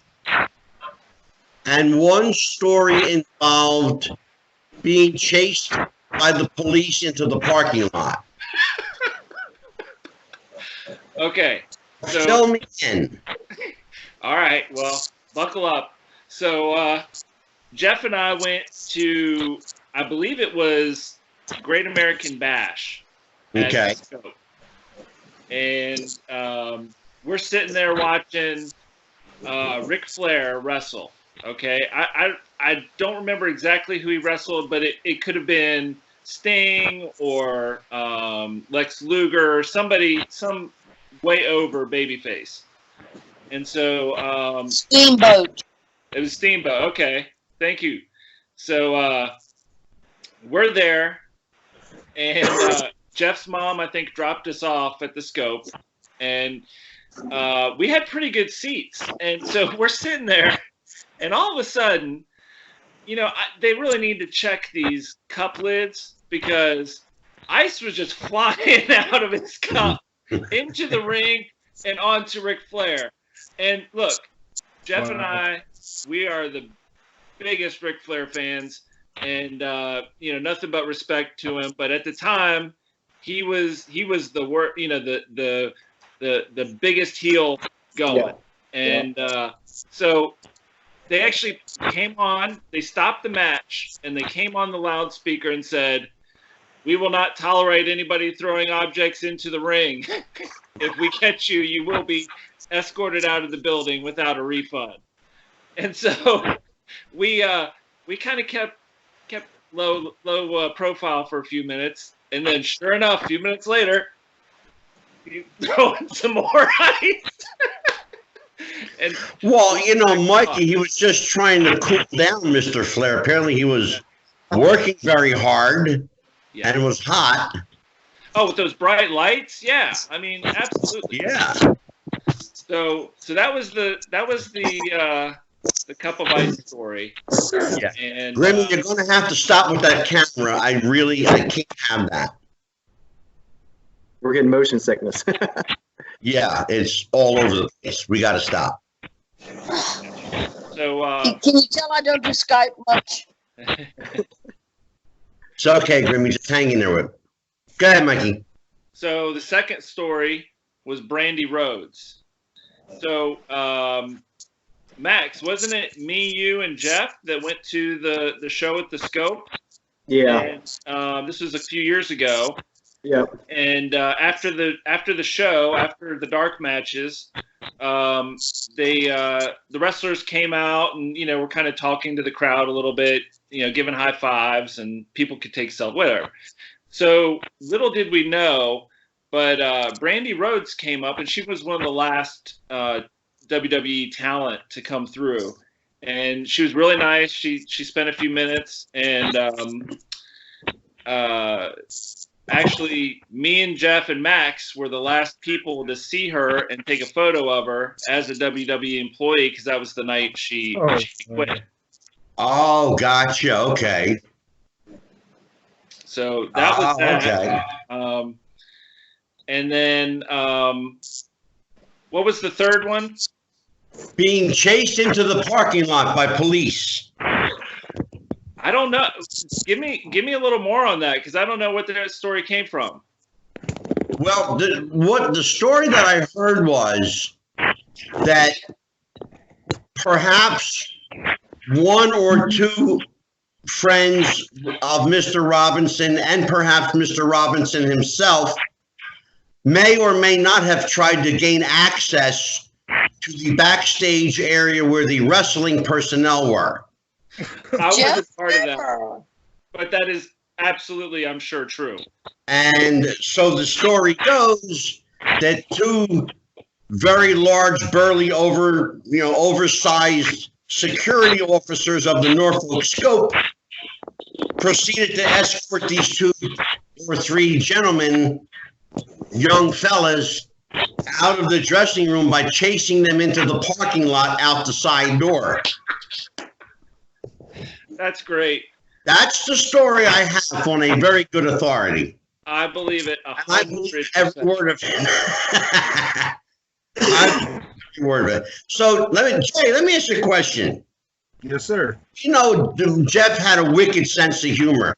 And one story involved being chased by the police into the parking lot. Okay. So, Fill me in. All right. Well, buckle up. So Jeff and I went to, I believe it was Great American Bash. At Okay. the Scope. And we're sitting there watching Ric Flair wrestle. Okay, I don't remember exactly who he wrestled, but it could have been Sting or Lex Luger, somebody, some way over babyface. And so Steamboat. it was Steamboat. Okay, thank you. So we're there, and Jeff's mom, I think, dropped us off at the Scope, and we had pretty good seats. And so we're sitting there, and all of a sudden, you know, they really need to check these cup lids because ice was just flying out of his cup into the ring and onto Ric Flair. And look, Jeff and I, we are the biggest Ric Flair fans, and you know, nothing but respect to him. But at the time, he was the worst, you know, the biggest heel going. Yeah. And so they actually came on, they stopped the match, and they came on the loudspeaker and said, "We will not tolerate anybody throwing objects into the ring. If we catch you, you will be escorted out of the building without a refund." And so we kind of kept low profile for a few minutes, and then sure enough, a few minutes later, you throw in some more ice. And well, you know, Mikey, he was just trying to cool down Mr. Flair. Apparently, he was working very hard, yeah. And it was hot. Oh, with those bright lights, yeah. I mean, absolutely. Yeah. So that was the cup of ice story. Yeah. And Grimmy, you're going to have to stop with that camera. I can't have that. We're getting motion sickness. Yeah, it's all over the place. We got to stop. So Can you tell I don't do Skype much? It's okay, Grimmy. Just hang in there with it. Go ahead, Mikey. So the second story was Brandy Rhodes. So Max, wasn't it me, you, and Jeff that went to the show at the Scope? Yeah. And this was a few years ago. Yep. And after the show, after the dark matches, the wrestlers came out and, you know, were kind of talking to the crowd a little bit, you know, giving high fives, and people could take selfies, whatever. So little did we know, but Brandy Rhodes came up, and she was one of the last WWE talent to come through, and she was really nice. She spent a few minutes, and actually, me and Jeff and Max were the last people to see her and take a photo of her as a WWE employee, because that was the night she quit. Oh, gotcha. Okay. So that was that. Okay. And then what was the third one? Being chased into the parking lot by police. I don't know. Give me a little more on that, because I don't know what that story came from. Well, the story that I heard was that perhaps one or two friends of Mr. Robinson, and perhaps Mr. Robinson himself, may or may not have tried to gain access to the backstage area where the wrestling personnel were. I wasn't part of that, but that is absolutely, I'm sure, true. And so the story goes that two very large, burly, oversized security officers of the Norfolk Scope proceeded to escort these two or three gentlemen, young fellas, out of the dressing room by chasing them into the parking lot out the side door. That's great. That's the story I have on a very good authority. I believe it. I believe every word of it. I believe every word of it. So let me ask you a question. Yes, sir. You know, Jeff had a wicked sense of humor.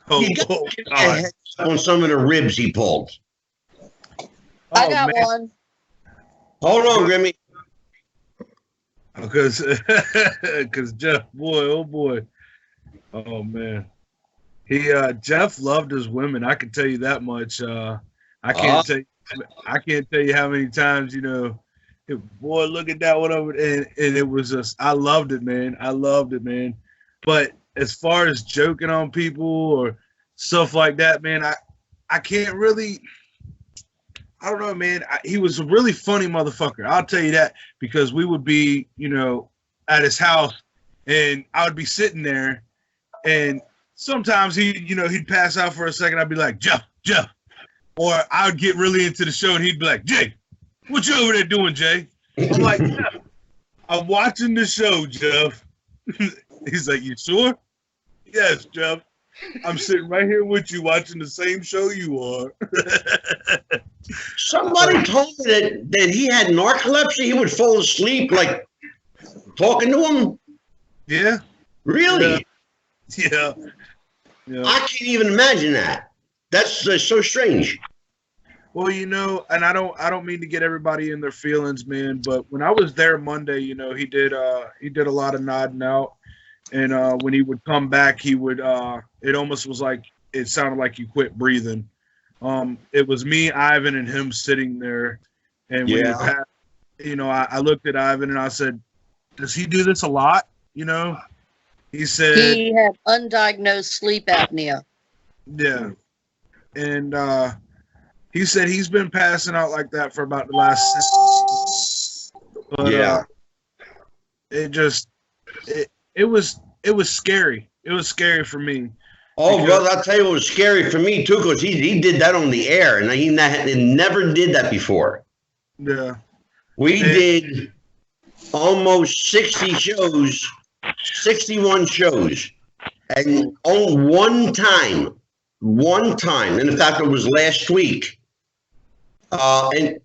He got a head up on some of the ribs he pulled. I got one. Hold on, Grimmy. Because Jeff, boy, oh boy, oh man, Jeff loved his women. I can tell you that much. I can't tell you how many times, boy, look at that one over, and it was just, I loved it, man. I loved it, man. But as far as joking on people or stuff like that, man, I can't really. I don't know, man. He was a really funny motherfucker. I'll tell you that, because we would be, at his house, and I would be sitting there, and sometimes he'd pass out for a second. I'd be like, Jeff. Or I would get really into the show, and he'd be like, Jay, what you over there doing, Jay? I'm like, Jeff, I'm watching the show, Jeff. He's like, you sure? Yes, Jeff. I'm sitting right here with you watching the same show you are. Somebody told me that he had narcolepsy. He would fall asleep, like, talking to him. Yeah. Really? Yeah. I can't even imagine that. That's so strange. Well, and I don't mean to get everybody in their feelings, man, but when I was there Monday, he did a lot of nodding out, and when he would come back, he would it almost was like it sounded like he quit breathing. It was me, Ivan, and him sitting there, and when he passed, I looked at Ivan and I said, "Does he do this a lot?" He said he had undiagnosed sleep apnea. Yeah. And he said he's been passing out like that for about the last 6 months. But it was scary. It was scary for me. Oh, brother, I'll tell you what was scary for me too, because he did that on the air, and he never did that before. Yeah. We did almost 60 shows, 61 shows, and on one time, and in fact, it was last week, and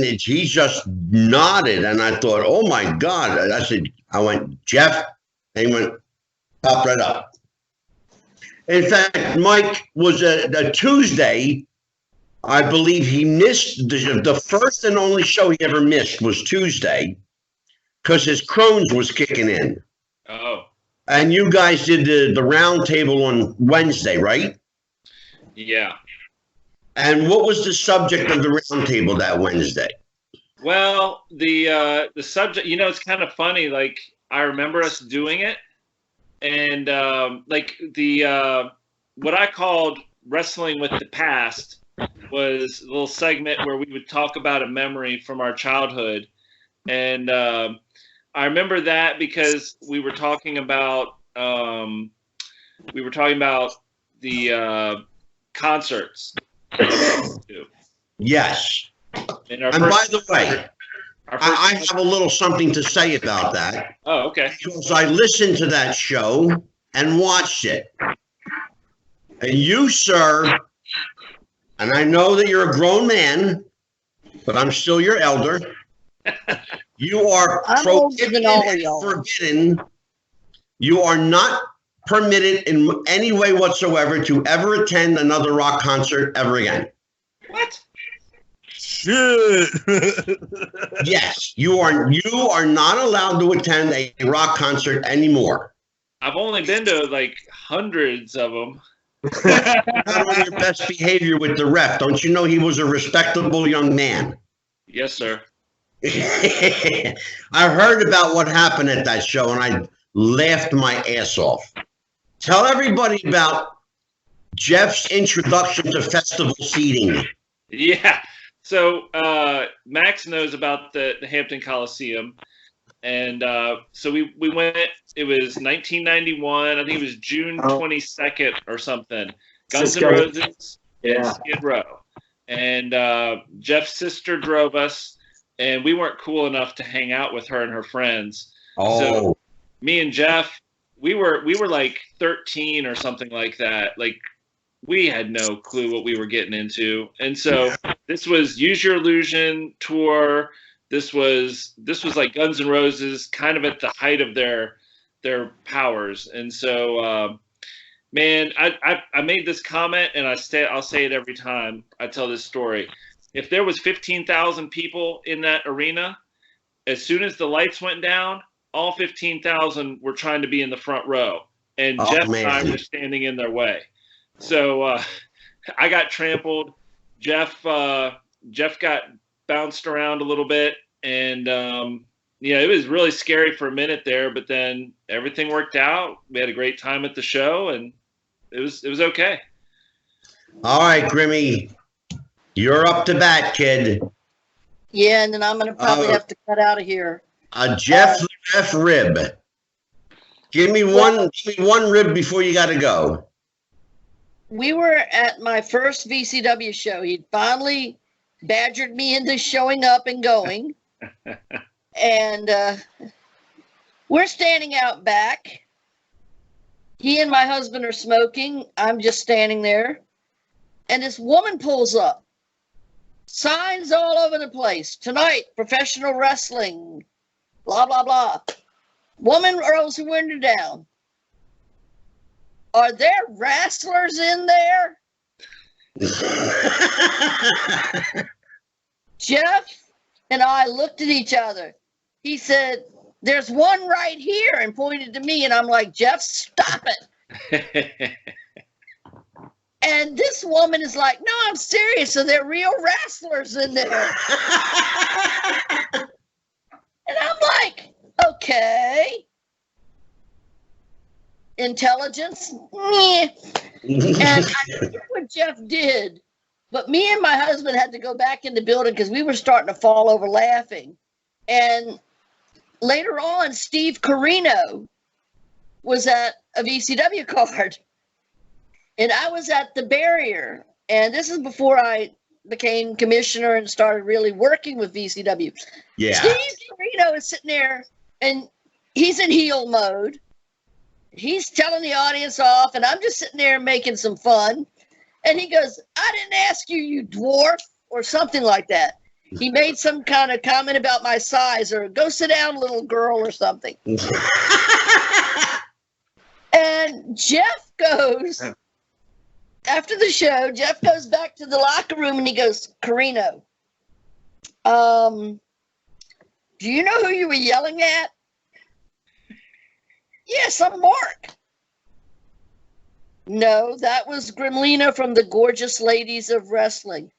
he just nodded, and I thought, oh my God. I went, Jeff, and he went, pop right up. In fact, Mike was a Tuesday. I believe he missed the first and only show he ever missed was Tuesday, because his Crohn's was kicking in. Oh. And you guys did the round table on Wednesday, right? Yeah. And what was the subject of the round table that Wednesday? Well, the subject, it's kind of funny. Like, I remember us doing it, and what I called wrestling with the past was a little segment where we would talk about a memory from our childhood, and I remember that because we were talking about the concerts. Yes. And by the way, I have a little something to say about that. Oh, okay. Because I listened to that show and watched it. And you, sir, and I know that you're a grown man, but I'm still your elder. You are forbidden. You are not permitted in any way whatsoever to ever attend another rock concert ever again. What? Shit. Yes, you are not allowed to attend a rock concert anymore. I've only been to like hundreds of them. Not on your best behavior with the ref. Don't you know he was a respectable young man? Yes, sir. I heard about what happened at that show, and I laughed my ass off. Tell everybody about Jeff's introduction to festival seating. Yeah. So Max knows about the Hampton Coliseum. And so we went, it was 1991. I think it was June 22nd or something. Guns N' Roses and Skid Row. And Jeff's sister drove us, and we weren't cool enough to hang out with her and her friends. Oh. So me and Jeff, we were like 13 or something like that. Like, we had no clue what we were getting into. And so this was Use Your Illusion tour. This was like Guns N' Roses, kind of at the height of their powers. And so, man, I made this comment, and I'll say it every time I tell this story. If there was 15,000 people in that arena, as soon as the lights went down, all 15,000 were trying to be in the front row. and Oh, Jeff man. and I were standing in their way. So I got trampled. Jeff got bounced around a little bit, and yeah, it was really scary for a minute there. But then everything worked out. We had a great time at the show, and it was okay. All right, Grimmy, you're up to bat, kid. Yeah, and then I'm going to probably have to cut out of here. Jeff left rib. Give me one rib before you got to go. We were at my first VCW show. He finally badgered me into showing up and going. And we're standing out back. He and my husband are smoking. I'm just standing there. And this woman pulls up. Signs all over the place. Tonight, professional wrestling. Blah, blah, blah. Woman rolls her window down. Are there wrestlers in there? Jeff and I looked at each other. He said, there's one right here, and pointed to me. And I'm like, Jeff, stop it. And this woman is like, no, I'm serious. So they're real wrestlers in there. And I'm like, okay. Intelligence? Meh. And I forget what Jeff did, but me and my husband had to go back in the building because we were starting to fall over laughing. And later on, Steve Carino was at a VCW card. And I was at the barrier. And this is before I became commissioner and started really working with VCW. Yeah. Steve Carino is sitting there, and he's in heel mode. He's telling the audience off, and I'm just sitting there making some fun. And he goes, I didn't ask you, you dwarf, or something like that. He made some kind of comment about my size, or go sit down, little girl, or something. And Jeff goes, after the show, Jeff goes back to the locker room, and he goes, Carino, do you know who you were yelling at? Yes, I'm Mark. No, that was Gremlina from the Gorgeous Ladies of Wrestling.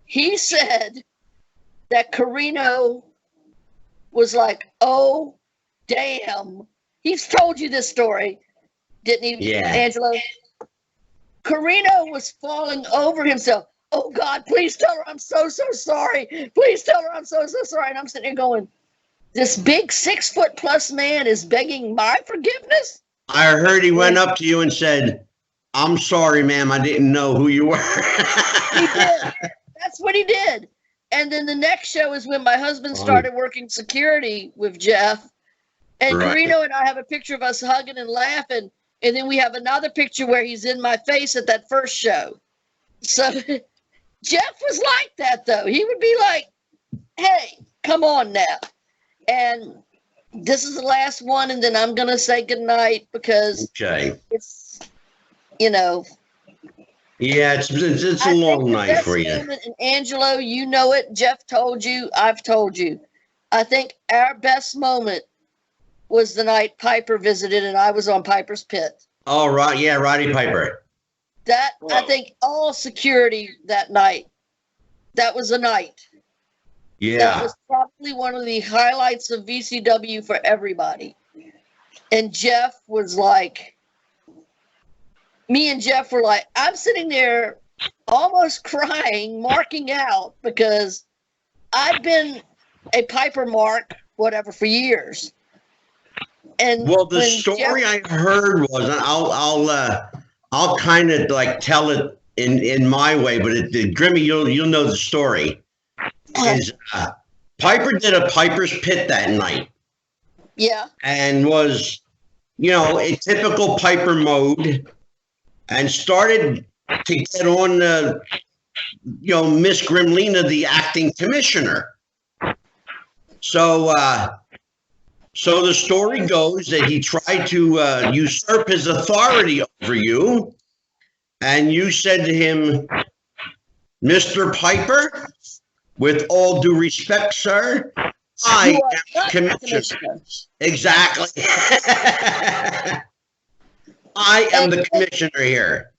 He said that Carino was like, oh, damn. He's told you this story, didn't he, Yeah. Angelo? Carino was falling over himself. Oh, God, please tell her I'm so sorry. Please tell her I'm so sorry. And I'm sitting there going, this big 6-foot-plus man is begging my forgiveness? I heard he went up to you and said, I'm sorry, ma'am. I didn't know who you were. He did. That's what he did. And then the next show is when my husband started working security with Jeff. And Right. Carino and I have a picture of us hugging and laughing. And then we have another picture where he's in my face at that first show. So Jeff was like that, though. He would be like, hey, come on now. And this is the last one, and then I'm going to say goodnight because it's, you know. Yeah, it's a long night for you. And Angelo, you know it. Jeff told you. I've told you. I think our best moment was the night Piper visited, and I was on Piper's Pit. Oh, right. Yeah, Roddy Piper. That, I think all security that night, that was a night. Yeah. That was probably one of the highlights of VCW for everybody. And Jeff was like, me and Jeff were like, I'm sitting there almost crying, marking out, because I've been a Piper mark, whatever, for years. And well, the story I heard was, I'll kind of like tell it in my way, but Grimmy, you'll know the story. Is Piper did a Piper's Pit that night. Yeah. And was, a typical Piper mode, and started to get on, Miss Gremlina, the acting commissioner. So the story goes that he tried to usurp his authority over you, and you said to him, Mr. Piper, with all due respect, sir, I am commissioner. Exactly. I am the commissioner here.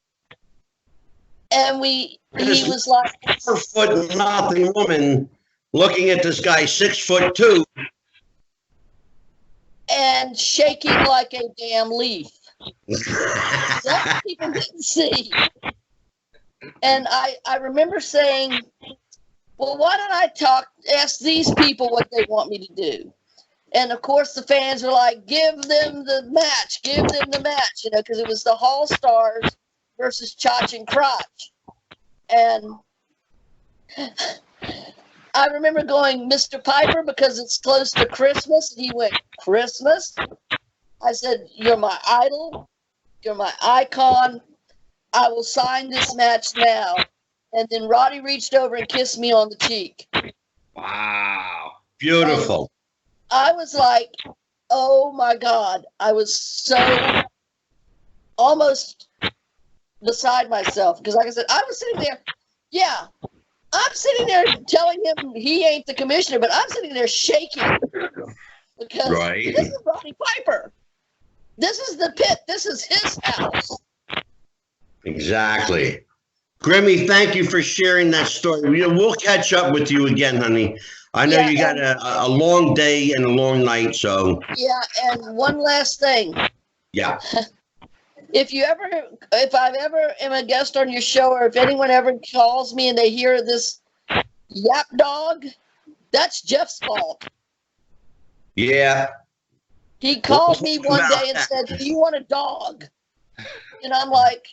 And he was like 4 foot nothing woman looking at this guy 6'2" and shaking like a damn leaf. That people didn't see. And I remember saying, well, why don't I ask these people what they want me to do? And of course the fans were like, give them the match, because it was the Hall Stars versus Chach and Crotch. And I remember going, Mr. Piper, because it's close to Christmas. And he went, Christmas? I said, you're my idol. You're my icon. I will sign this match now. And then Roddy reached over and kissed me on the cheek. Wow. Beautiful. And I was like, oh my God. I was so almost beside myself. Because like I said, I was sitting there. Yeah. I'm sitting there telling him he ain't the commissioner, but I'm sitting there shaking. Because this is Roddy Piper. This is the pit. This is his house. Exactly. Grimmy, thank you for sharing that story. We'll catch up with you again, honey. I know you got a long day and a long night, so. Yeah, and one last thing. Yeah. If I ever am a guest on your show, or if anyone ever calls me and they hear this yap dog, that's Jeff's fault. Yeah. He called me one day and said, do you want a dog? And I'm like,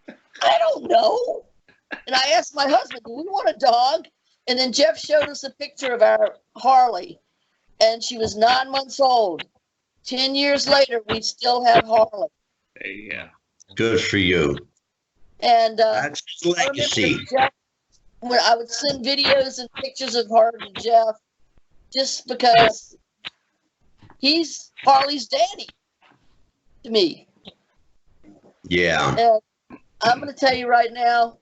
I don't know. And I asked my husband, do we want a dog? And then Jeff showed us a picture of our Harley, and she was 9 months old. 10 years later, we still have Harley. Yeah. Good for you. And that's legacy. Jeff, when I would send videos and pictures of her to Jeff, just because he's Harley's daddy to me. Yeah. And I'm going to tell you right now,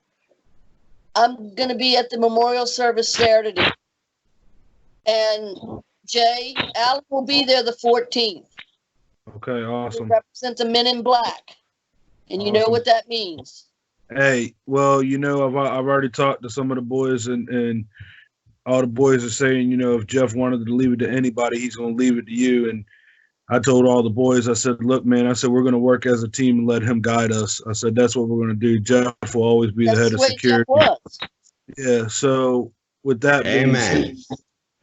I'm going to be at the memorial service Saturday. And Jay, Alan will be there the 14th. Okay, awesome. Represent the Men in Black. And you know what that means. Hey, well, I've already talked to some of the boys, and all the boys are saying, if Jeff wanted to leave it to anybody, he's going to leave it to you. And I told all the boys, I said, look, man, I said, we're going to work as a team and let him guide us. I said, that's what we're going to do. Jeff will always be the head of security. Yeah, so with that being said,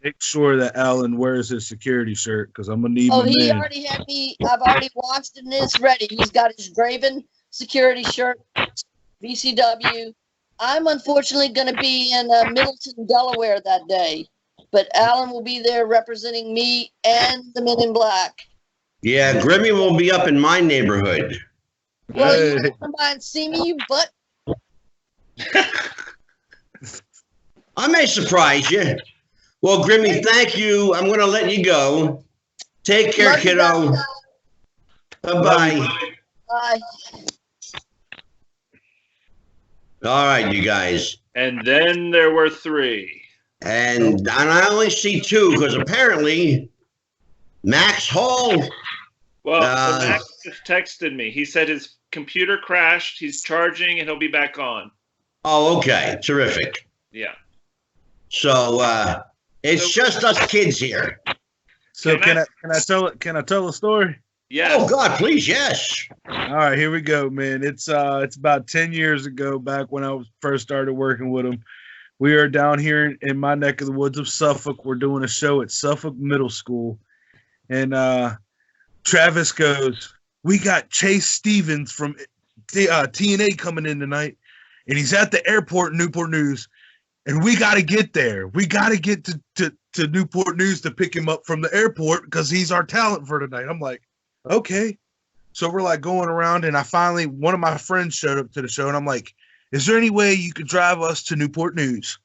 make sure that Alan wears his security shirt, because I'm going to need my man. Already had me. I've already washed it and it's ready. He's got his Draven security shirt, VCW. I'm unfortunately going to be in Middleton, Delaware that day, but Alan will be there representing me and the Men in Black. Yeah, Grimmy will be up in my neighborhood. Well, you want to come by and see me, you butt? I may surprise you. Well, Grimmy, thank you. I'm going to let you go. Take care, Love kiddo. Bye-bye. Bye. All right, you guys. And then there were 3. And I only see 2 because apparently Max Hall. Well, Max just texted me. He said his computer crashed. He's charging and he'll be back on. Oh, okay. Terrific. Yeah. So it's just us kids here. So can I tell a story? Yes. Oh God, please, yes. All right, here we go, man. It's about 10 years ago, back when I first started working with him. We are down here in my neck of the woods of Suffolk. We're doing a show at Suffolk Middle School, and Travis goes, "We got Chase Stevens from TNA coming in tonight, and he's at the airport in Newport News, and we got to get there. We got to get to Newport News to pick him up from the airport because he's our talent for tonight." I'm like, okay. So we're like going around, and one of my friends showed up to the show, and I'm like, is there any way you could drive us to Newport News?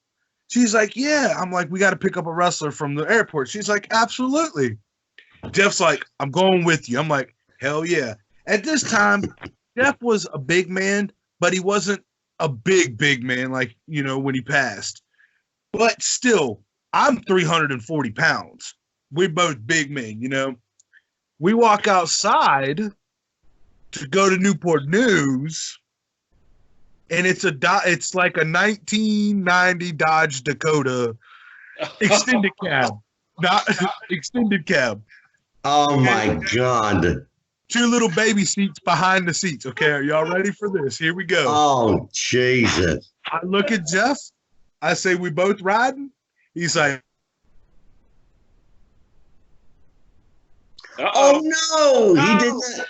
She's like, yeah. I'm like, we got to pick up a wrestler from the airport. She's like, absolutely. Jeff's like, I'm going with you. I'm like, hell yeah. At this time, Jeff was a big man, but he wasn't a big man like, when he passed. But still, I'm 340 pounds. We're both big men, We walk outside, to go to Newport News, and it's like a 1990 Dodge Dakota extended cab, not extended cab. Oh my God. 2 little baby seats behind the seats. Okay, are y'all ready for this? Here we go. Oh, Jesus. I look at Jeff. I say, we both riding? He's like, oh no, he did not.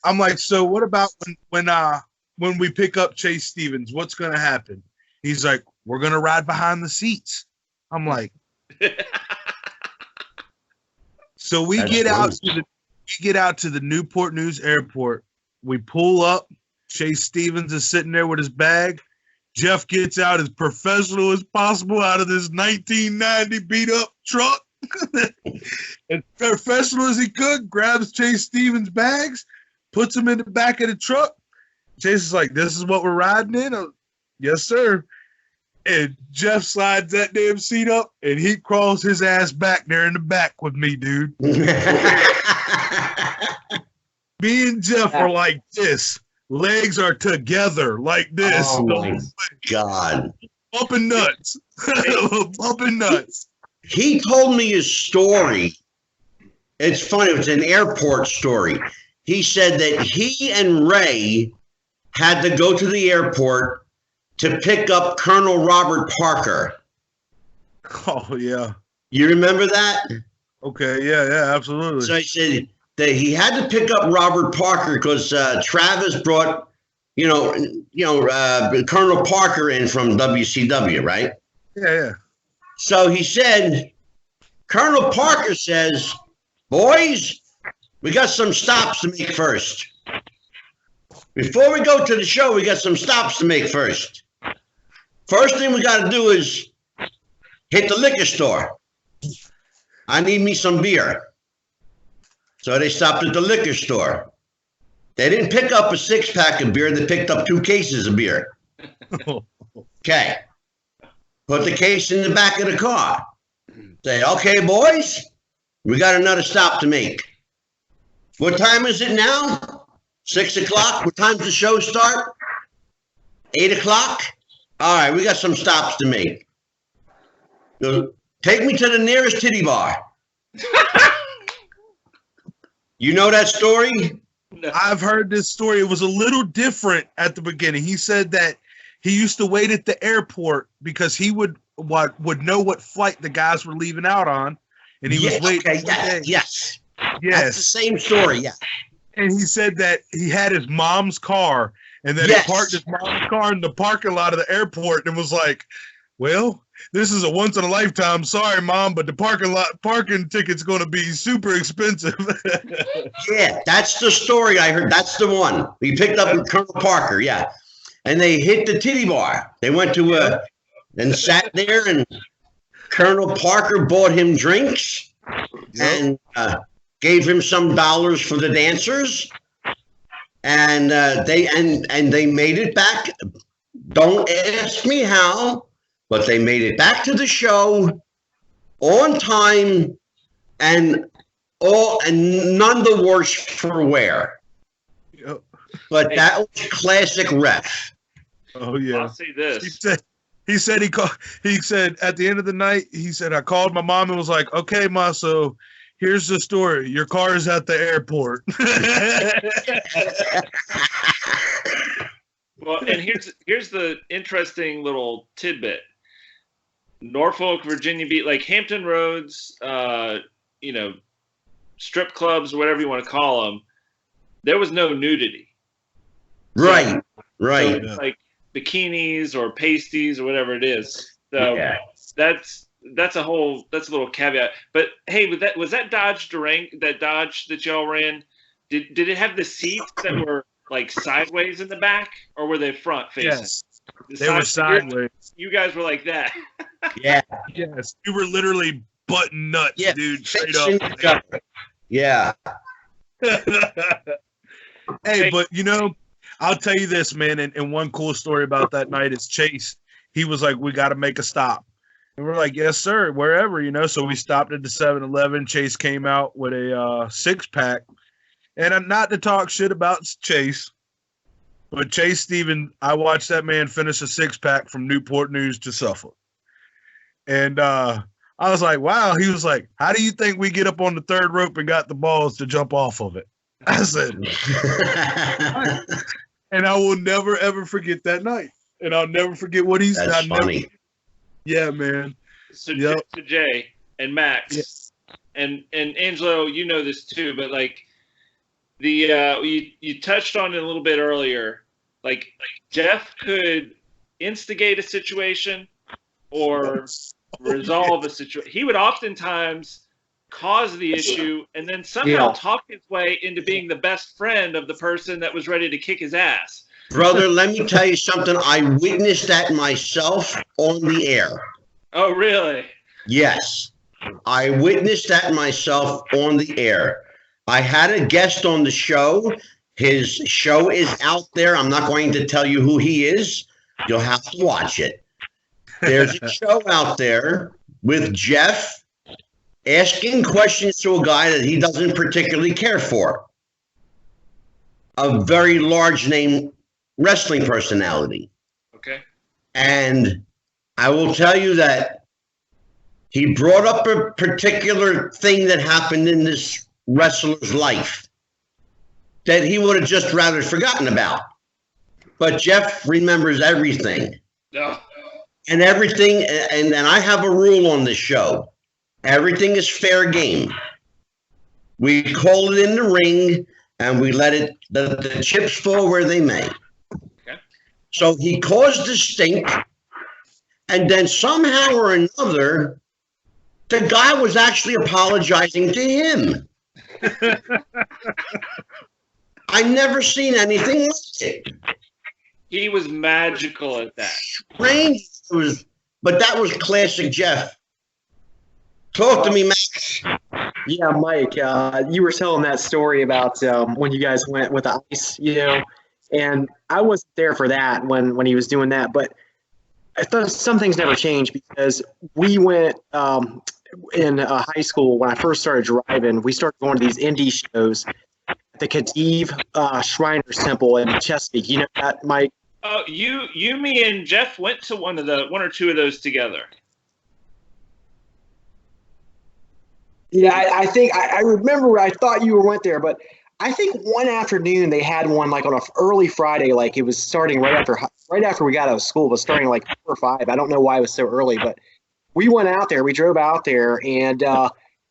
I'm like, so what about when we pick up Chase Stevens, what's gonna happen? He's like, we're gonna ride behind the seats. I'm like, so we get out to the Newport News Airport. We pull up. Chase Stevens is sitting there with his bag. Jeff gets out as professional as possible out of this 1990 beat up truck. As professional as he could, grabs Chase Stevens' bags, puts them in the back of the truck. Chase is like, this is what we're riding in? Yes, sir. And Jeff slides that damn seat up, and he crawls his ass back there in the back with me, dude. Me and Jeff are like this. Legs are together like this. Oh, my God. Bumping nuts. Bumping nuts. He told me his story. It's funny. It's an airport story. He said that he and Ray had to go to the airport to pick up Colonel Robert Parker. Oh, yeah. You remember that? Okay, yeah, absolutely. So he said that he had to pick up Robert Parker because Travis brought, Colonel Parker in from WCW, right? Yeah. So he said, Colonel Parker says, boys, we got some stops to make first. Before we go to the show, we got some stops to make first. First thing we got to do is hit the liquor store. I need me some beer. So they stopped at the liquor store. They didn't pick up a 6-pack of beer. They picked up 2 cases of beer. Okay. Put the case in the back of the car. Say, okay, boys, we got another stop to make. What time is it now? 6 o'clock? What time's the show start? 8 o'clock? All right, we got some stops to make. So, take me to the nearest titty bar. You know that story? No. I've heard this story. It was a little different at the beginning. He said that he used to wait at the airport because he would know what flight the guys were leaving out on, and he was waiting. Okay, yes. That's the same story. Yeah. And he said that he had his mom's car, and then he parked his mom's car in the parking lot of the airport, and was like, "Well, this is a once in a lifetime. Sorry, Mom, but the parking ticket's going to be super expensive." Yeah, that's the story I heard. That's the one. We picked up with Colonel Parker, yeah. And they hit the titty bar. They went to and sat there, and Colonel Parker bought him drinks and gave him some dollars for the dancers. And they made it back. Don't ask me how, but they made it back to the show on time, and none the worse for wear. Yep. But that was classic ref. Oh yeah. I'll say this. He said at the end of the night, he said, I called my mom and was like, okay, Ma, so here's the story. Your car is at the airport. Well, and here's the interesting little tidbit. Norfolk, Virginia Beach, like Hampton Roads, strip clubs, whatever you want to call them, there was no nudity. Right. So like bikinis or pasties or whatever it is. So that's a little caveat. But hey, was that Dodge that y'all ran? Did it have the seats that were like sideways in the back, or were they front facing? Yes, they were sideways. You guys were like that. Yeah. Yes, you were literally button nuts, dude. Straight up. Yeah. Hey, but I'll tell you this, man, and one cool story about that night is Chase. He was like, we got to make a stop. And we're like, yes, sir, wherever, So we stopped at the 7-Eleven. Chase came out with a 6-pack. And not to talk shit about Chase, but Chase Stephen, I watched that man finish a 6-pack from Newport News to Suffolk. And I was like, wow. He was like, how do you think we get up on the third rope and got the balls to jump off of it? I said, and I will never, ever forget that night. And I'll never forget what he said. That's funny. Yeah, man. So, to Jay and Max and Angelo, you know this too, but like you touched on it a little bit earlier. Like Jeff could instigate a situation or resolve a situation. He would oftentimes cause the issue and then somehow talk his way into being the best friend of the person that was ready to kick his ass. Brother, let me tell you something. I witnessed that myself on the air. Oh, really? Yes. I witnessed that myself on the air. I had a guest on the show. His show is out there. I'm not going to tell you who he is. You'll have to watch it. There's a show out there with Jeff asking questions to a guy that he doesn't particularly care for. A very large name wrestling personality. Okay. And I will tell you that he brought up a particular thing that happened in this wrestler's life that he would have just rather forgotten about. But Jeff remembers everything. No. And everything, and I have a rule on this show. Everything is fair game. We call it in the ring, and we let the chips fall where they may. Okay. So he caused a stink, and then somehow or another, the guy was actually apologizing to him. I've never seen anything like it. He was magical at that. Strange, but that was classic Jeff. Talk to me, Max. Yeah, Mike, you were telling that story about when you guys went with the ice, and I wasn't there for that when he was doing that, but I thought some things never changed because we went in high school when I first started driving. We started going to these indie shows at the Khedive Shriners Temple in Chesapeake. You know that, Mike? Oh, you, me, and Jeff went to one or two of those together. Yeah, I think I remember. I thought you went there, but I think one afternoon they had one like on an early Friday, like it was starting right after we got out of school, but starting like 4 or 5. I don't know why it was so early, but we went out there. We drove out there, and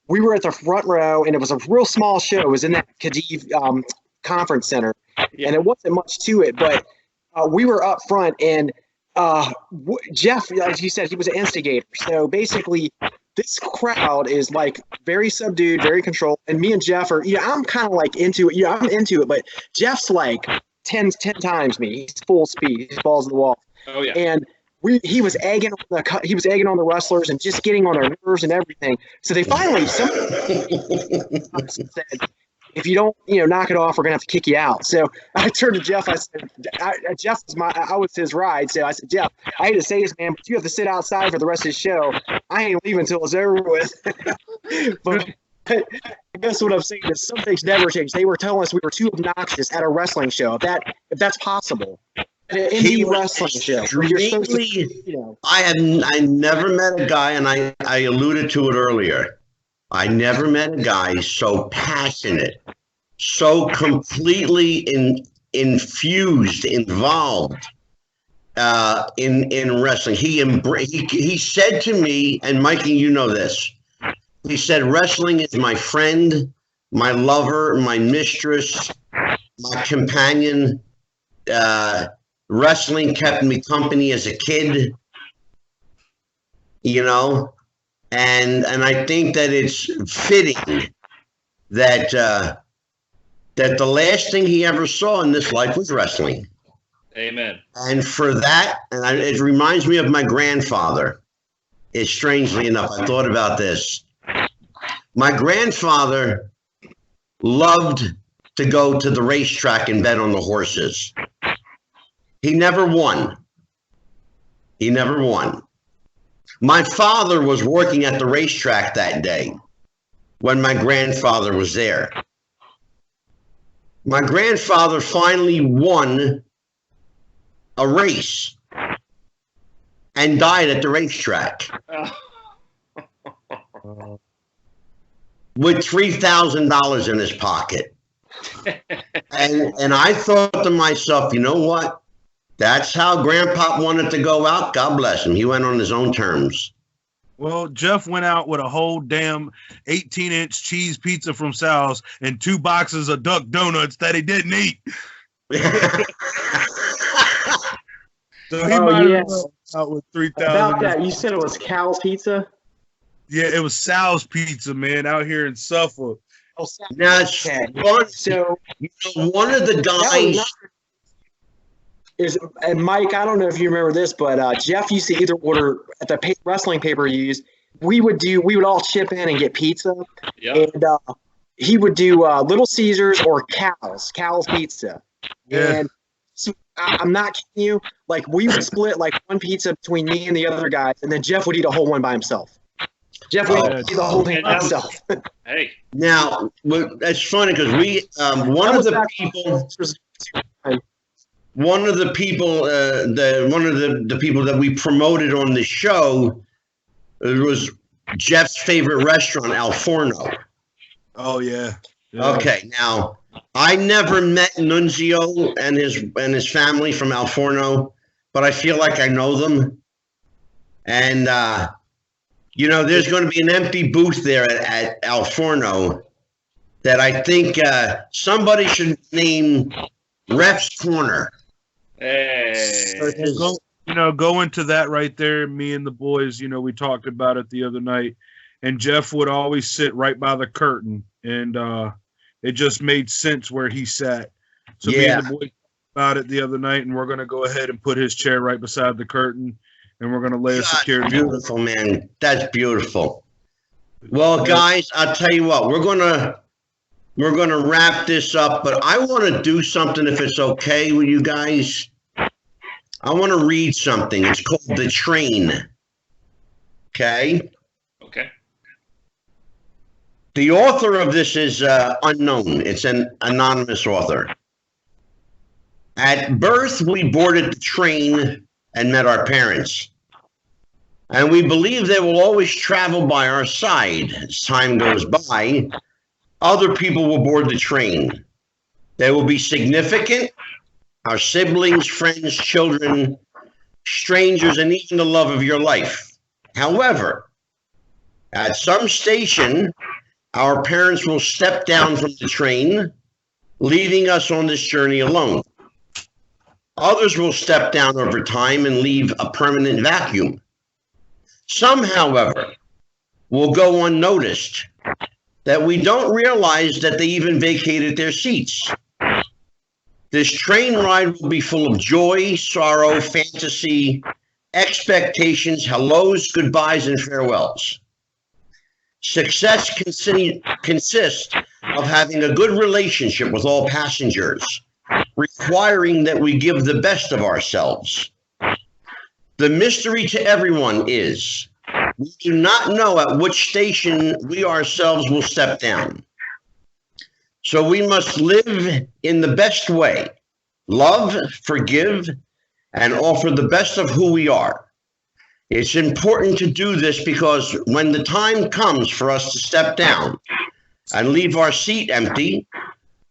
we were at the front row, and it was a real small show. It was in that Khedive Conference Center, and it wasn't much to it, but we were up front, and Jeff, as you said, he was an instigator. So basically, this crowd is like very subdued, very controlled, and me and Jeff are. I'm kind of like into it. I'm into it, but Jeff's like 10 times me. He's full speed. He's balls to the wall. Oh yeah. And he was egging on the wrestlers and just getting on their nerves and everything. So they finally said, if you don't, knock it off, we're gonna have to kick you out. So I turned to Jeff. I said, Jeff I was his ride. So I said, Jeff, I hate to say this, man, but you have to sit outside for the rest of the show. I ain't leaving until it's over with. But I guess what I'm saying is some things never change. They were telling us we were too obnoxious at a wrestling show. If that's possible. At an indie wrestling show. You're supposed to, I never met a guy, and I alluded to it earlier. I never met a guy so passionate, so completely involved in wrestling. He said to me, and Mikey, you know this. He said, "Wrestling is my friend, my lover, my mistress, my companion. Wrestling kept me company as a kid, And I think that it's fitting that that the last thing he ever saw in this life was wrestling. Amen. And for that, it reminds me of my grandfather. It's strangely enough, I thought about this. My grandfather loved to go to the racetrack and bet on the horses. He never won. My father was working at the racetrack that day when my grandfather was there. My grandfather finally won a race and died at the racetrack with $3,000 in his pocket. And I thought to myself, you know what? That's how Grandpa wanted to go out. God bless him. He went on his own terms. Well, Jeff went out with a whole damn 18-inch cheese pizza from Sal's and 2 boxes of duck donuts that he didn't eat. So he might have gone out with $3,000. About that, you said it was Cal's Pizza? Yeah, it was Sal's Pizza, man, out here in Suffolk. Oh, Now, so one of the guys is, and Mike, I don't know if you remember this, but Jeff used to either order at the wrestling pay-per-views. We would all chip in and get pizza. Yep. And he would do Little Caesars or Cal's Pizza. Yeah. And so, I'm not kidding you. Like, we would split like one pizza between me and the other guys, and then Jeff would eat a whole one by himself. Jeff would eat the whole thing by himself. Hey. Now, it's funny because one of the people that we promoted on the show, it was Jeff's favorite restaurant, Al Forno. Oh yeah. Okay, now I never met Nunzio and his family from Al Forno, but I feel like I know them. And there's going to be an empty booth there at Al Forno that I think somebody should name Ref's Corner. Hey. Go into that right there. Me and the boys, we talked about it the other night, and Jeff would always sit right by the curtain, and it just made sense where he sat. So me and the boys talked about it the other night, and we're going to go ahead and put his chair right beside the curtain, and we're going to lay a security. Beautiful, man. That's beautiful. Well, guys, I'll tell you what, we're gonna wrap this up, but I want to do something if it's okay with you guys. I want to read something. It's called The Train. Okay? Okay. The author of this is unknown. It's an anonymous author. At birth, we boarded the train and met our parents. And we believe they will always travel by our side. As time goes by, other people will board the train. They will be significant, our siblings, friends, children, strangers, and even the love of your life. However, at some station, our parents will step down from the train, leaving us on this journey alone. Others will step down over time and leave a permanent vacuum. Some, however, will go unnoticed, that we don't realize that they even vacated their seats. This train ride will be full of joy, sorrow, fantasy, expectations, hellos, goodbyes, and farewells. Success consists of having a good relationship with all passengers, requiring that we give the best of ourselves. The mystery to everyone is we do not know at which station we ourselves will step down. So we must live in the best way, love, forgive, and offer the best of who we are. It's important to do this because when the time comes for us to step down and leave our seat empty,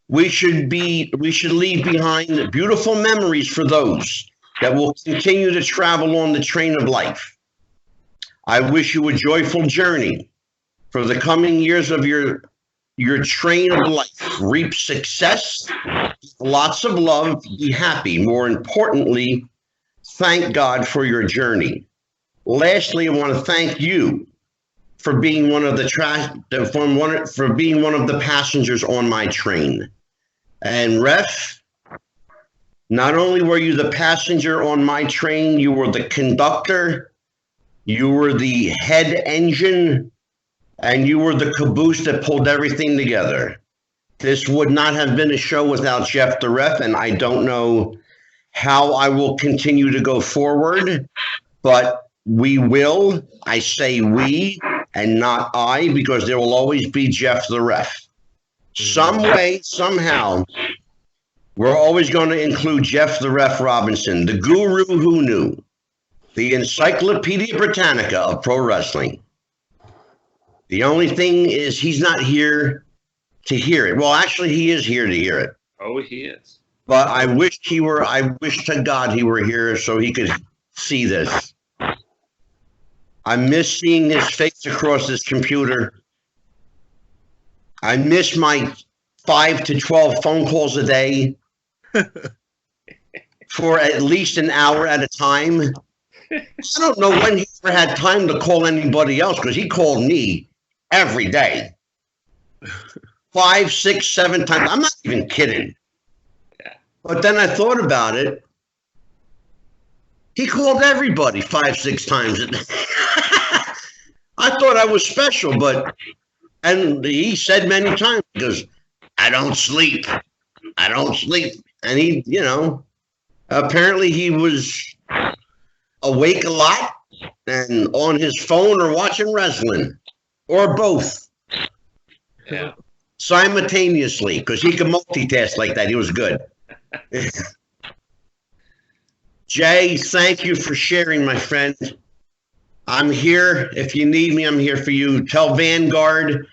we should leave behind beautiful memories for those that will continue to travel on the train of life. I wish you a joyful journey for the coming years of your train of life. Reap success, lots of love, be happy. More importantly, thank God for your journey. Lastly, I want to thank you for being one of the passengers on my train. And Ref, not only were you the passenger on my train, you were the conductor, you were the head engine, and you were the caboose that pulled everything together. This would not have been a show without Jeff the Ref, and I don't know how I will continue to go forward, but we will. I say we and not I, because there will always be Jeff the Ref. Some way, somehow, We're always going to include Jeff the Ref Robinson, the guru who knew, the Encyclopedia Britannica of pro wrestling. The only thing is he's not here to hear it. Well, actually, he is here to hear it. Oh, he is. But I wish to God he were here so he could see this. I miss seeing his face across this computer. I miss my 5 to 12 phone calls a day for at least an hour at a time. I don't know when he ever had time to call anybody else because he called me every day. 5, 6, 7 times. I'm not even kidding. Yeah. But then I thought about it. He called everybody 5, 6 times a day. I thought I was special, and he said many times, he goes, I don't sleep. I don't sleep. And he, apparently he was awake a lot and on his phone or watching wrestling or both. Yeah. Simultaneously, because he could multitask like that. He was good. Jay, thank you for sharing, my friend. I'm here. If you need me, I'm here for you. Tell Vanguard,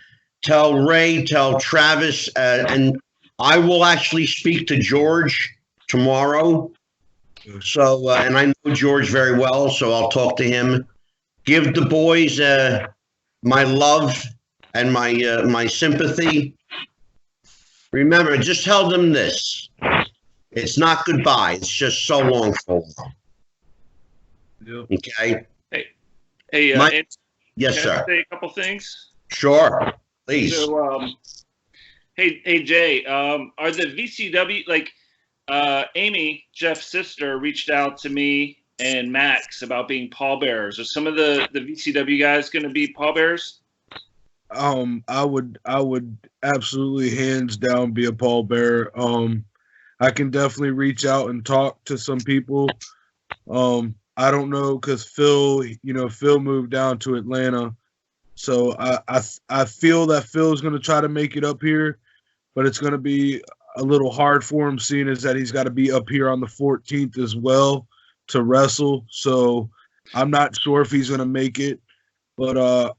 tell Ray, tell Travis, and I will actually speak to George tomorrow. So, and I know George very well, so I'll talk to him. Give the boys my love and my sympathy. Remember, just tell them this. It's not goodbye. It's just so long for a while. Yep. Okay? Hey, Mike, yes, can sir. I say a couple things? Sure. Please. So, hey, Jay, are the VCW, Amy, Jeff's sister, reached out to me and Max about being pallbearers. Are some of the VCW guys going to be pallbearers? I would absolutely hands down be a pallbearer. I can definitely reach out and talk to some people. I don't know because Phil moved down to Atlanta, so I feel that Phil's going to try to make it up here, but it's going to be a little hard for him, seeing as that he's got to be up here on the 14th as well to wrestle. So I'm not sure if he's going to make it, but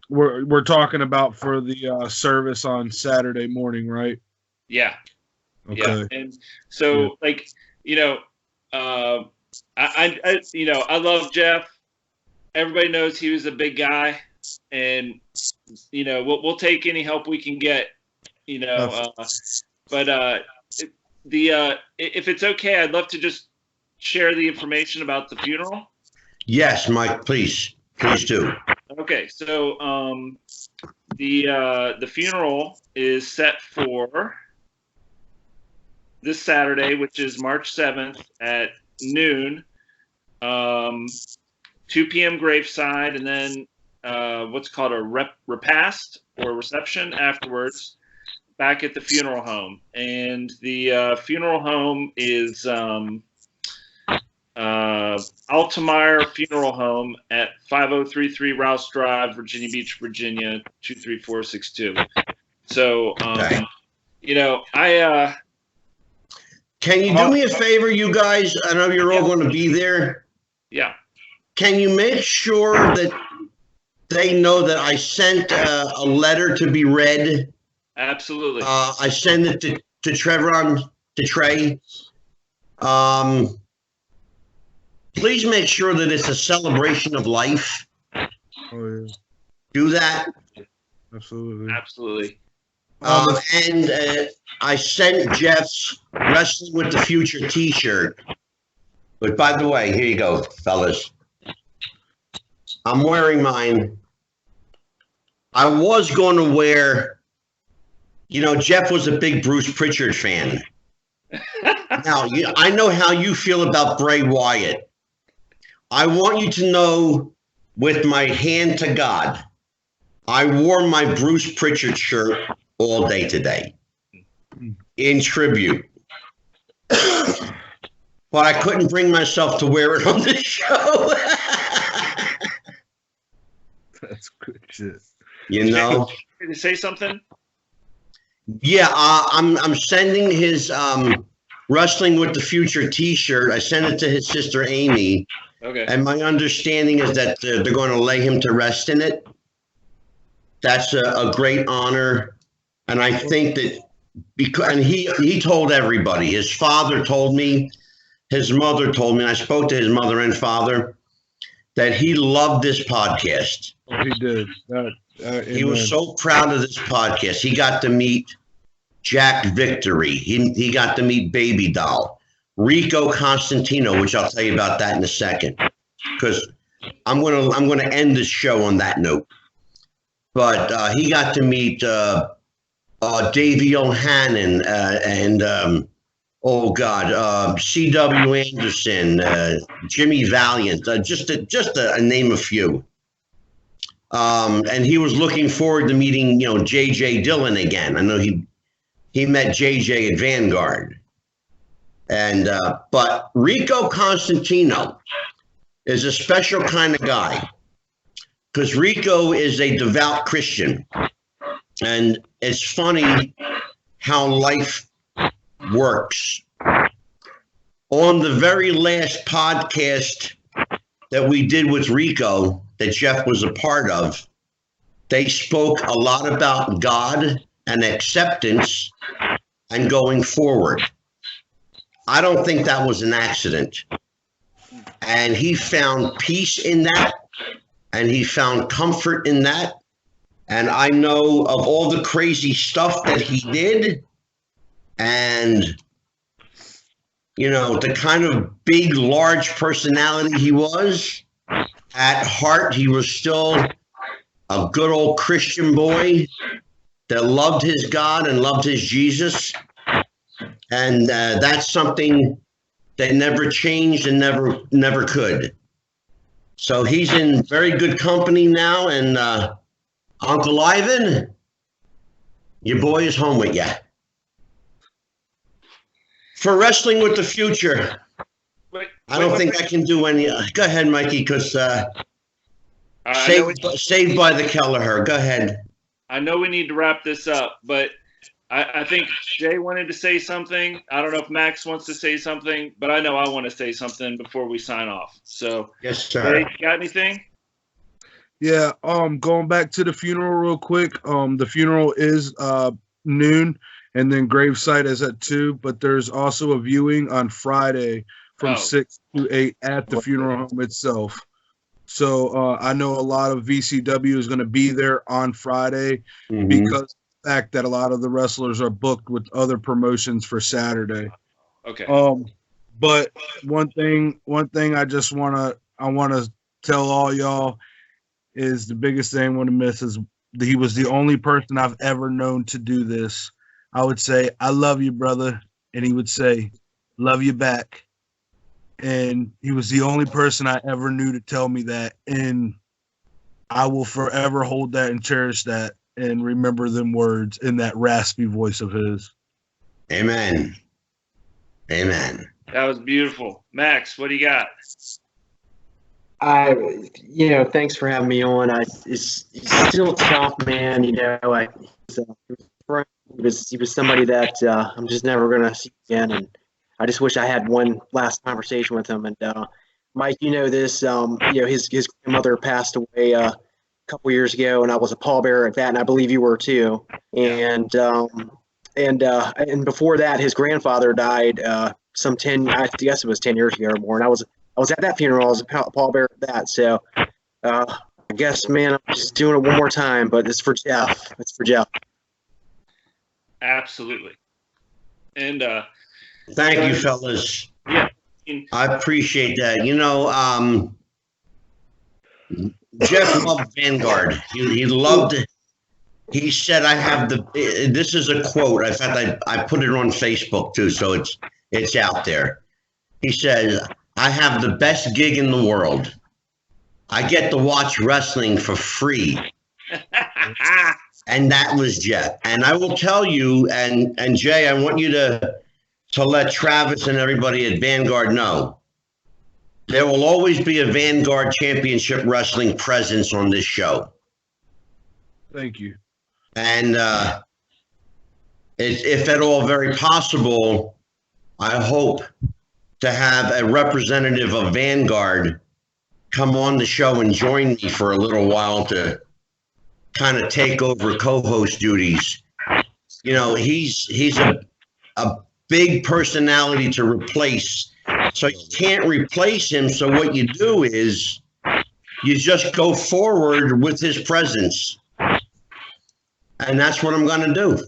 we're talking about for the service on Saturday morning, right? Yeah. Okay. Yeah. And so, I love Jeff. Everybody knows he was a big guy, and we'll take any help we can get. But if it's okay, I'd love to just share the information about the funeral. Yes, Mike, please do. Okay, so the funeral is set for this Saturday, which is March 7th at noon, 2 p.m. graveside, and then what's called a repast or reception afterwards back at the funeral home. And the funeral home is Altamire Funeral Home at 5033 Rouse Drive, Virginia Beach, Virginia, 23462. So, Okay. Can you do me a favor, you guys? I know you're all going to be there. Yeah. Can you make sure that they know that I sent a letter to be read? Absolutely. I send it to Trey. Please make sure that it's a celebration of life. Oh, yeah. Do that. Absolutely. And I sent Jeff's Wrestling with the Future t-shirt. But by the way, here you go, fellas. I'm wearing mine. I was going to wear, Jeff was a big Bruce Pritchard fan. Now, I know how you feel about Bray Wyatt. I want you to know, with my hand to God, I wore my Bruce Pritchard shirt all day today in tribute. But I couldn't bring myself to wear it on the show. That's good shit. You know? Did you say something? Yeah, I'm sending his Wrestling with the Future T-shirt. I sent it to his sister Amy, Okay. and my understanding is that they're going to lay him to rest in it. That's a great honor, and I think that because and he told everybody. His father told me, his mother told me, and I spoke to his mother and father, that he loved this podcast. Oh, he did. He was so proud of this podcast. He got to meet Jack Victory. He got to meet Baby Doll, Rico Constantino, which I'll tell you about that in a second, because I'm gonna end this show on that note. But he got to meet Davey O'Hannon and C.W. Anderson, Jimmy Valiant, just to name a few. And he was looking forward to meeting, J.J. Dillon again. I know he met J.J. at Vanguard. And but Rico Constantino is a special kind of guy, because Rico is a devout Christian. And it's funny how life works. On the very last podcast that we did with Rico, that Jeff was a part of, they spoke a lot about God and acceptance and going forward. I don't think that was an accident. And he found peace in that, and he found comfort in that. And I know of all the crazy stuff that he did, and the kind of big, large personality he was, at heart, he was still a good old Christian boy that loved his God and loved his Jesus. And that's something that never changed and never could. So he's in very good company now. And Uncle Ivan, your boy is home with you. For Wrestling with the Future, I don't think I can do any. Go ahead, Mikey, because saved by the Kelleher. Go ahead. I know we need to wrap this up, but I think Jay wanted to say something. I don't know if Max wants to say something, but I know I want to say something before we sign off. So, yes, sir. Jay, got anything? Yeah. Going back to the funeral real quick. The funeral is noon, and then gravesite is at 2. But there's also a viewing on Friday from 6 to 8 at the funeral home itself. So I know a lot of VCW is going to be there on Friday because of the fact that a lot of the wrestlers are booked with other promotions for Saturday. Okay. But one thing I want to tell all y'all is the biggest thing I want to miss is he was the only person I've ever known to do this. I would say, I love you, brother. And he would say, love you back. And he was the only person I ever knew to tell me that. And I will forever hold that and cherish that and remember them words in that raspy voice of his. Amen. Amen. That was beautiful. Max, what do you got? Thanks for having me on. It's still tough, man. He was somebody that I'm just never gonna see again, and I just wish I had one last conversation with him. And Mike, this, his grandmother passed away a couple years ago, and I was a pallbearer at that, and I believe you were too. And before that, his grandfather died I guess it was 10 years ago or more, and I was at that funeral. I was a pallbearer at that. So I guess, man, I'm just doing it one more time, but it's for Jeff. It's for Jeff. Absolutely. And thank you, fellas. Yeah. I appreciate that. Jeff loved Vanguard. He loved it. He said, this is a quote. In fact, I put it on Facebook too, so it's out there. He says, I have the best gig in the world. I get to watch wrestling for free. And that was Jeff. And I will tell you, and Jay, I want you to let Travis and everybody at Vanguard know, there will always be a Vanguard Championship Wrestling presence on this show. Thank you. And if at all very possible, I hope to have a representative of Vanguard come on the show and join me for a little while to kind of take over co-host duties. You know, he's a big personality to replace. So you can't replace him. So what you do is you just go forward with his presence. And that's what I'm going to do.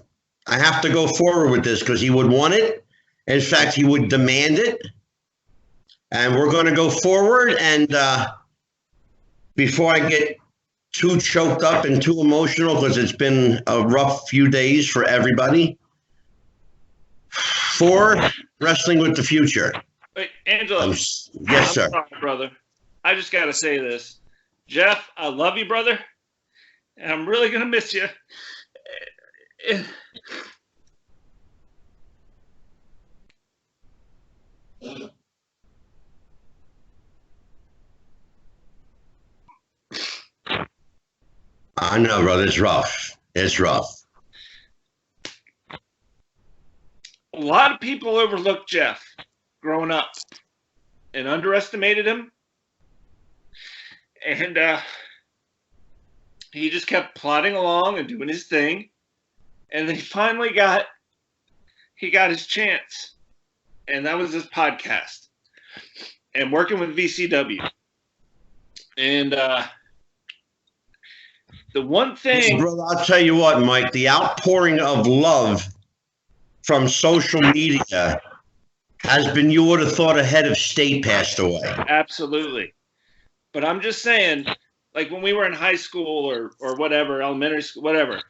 I have to go forward with this because he would want it. In fact, he would demand it. And we're going to go forward. And before I get too choked up and too emotional, because it's been a rough few days for everybody, for Wrestling with the Future. Wait, Angela. Yes, sir. Sorry, brother. I just got to say this. Jeff, I love you, brother. And I'm really going to miss you. I know, brother. It's rough. It's rough. A lot of people overlooked Jeff growing up and underestimated him. And he just kept plodding along and doing his thing. And then he finally got his chance. And that was his podcast. And working with VCW. And the one thing... Brother, I'll tell you what, Mike, the outpouring of love from social media has been, you would have thought a head of state passed away. Absolutely. But I'm just saying, like when we were in high school or whatever, elementary school, whatever,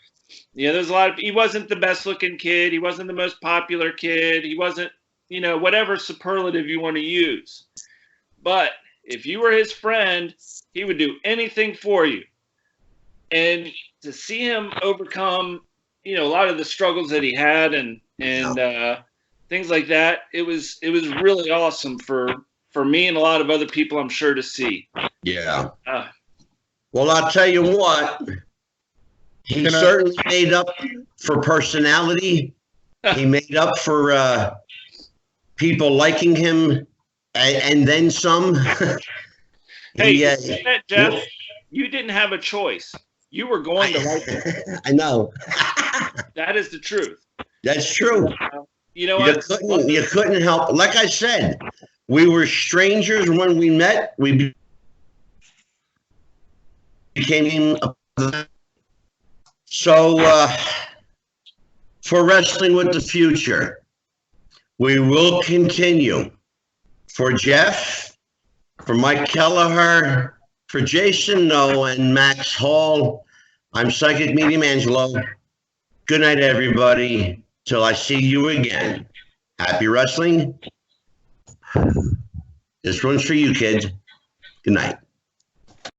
you know, there's a lot of, he wasn't the best looking kid. He wasn't the most popular kid. He wasn't, you know, whatever superlative you want to use. But if you were his friend, he would do anything for you. And to see him overcome, you know, a lot of the struggles that he had and things like that, it was really awesome for me and a lot of other people, I'm sure, to see. Yeah. Well, I'll tell you what, he certainly made up for personality. He made up for people liking him and then some. Hey, Jeff, you didn't have a choice. You were going to like him. I know. That is the truth. That's true. You know what? You couldn't help. Like I said, we were strangers when we met. We became so for Wrestling with the Future, we will continue. For Jeff, for Mike Kelleher, for Jason No and Max Hall, I'm Psychic Medium Angelo. Good night, everybody. Till I see you again. Happy wrestling. This one's for you, kids. Good night.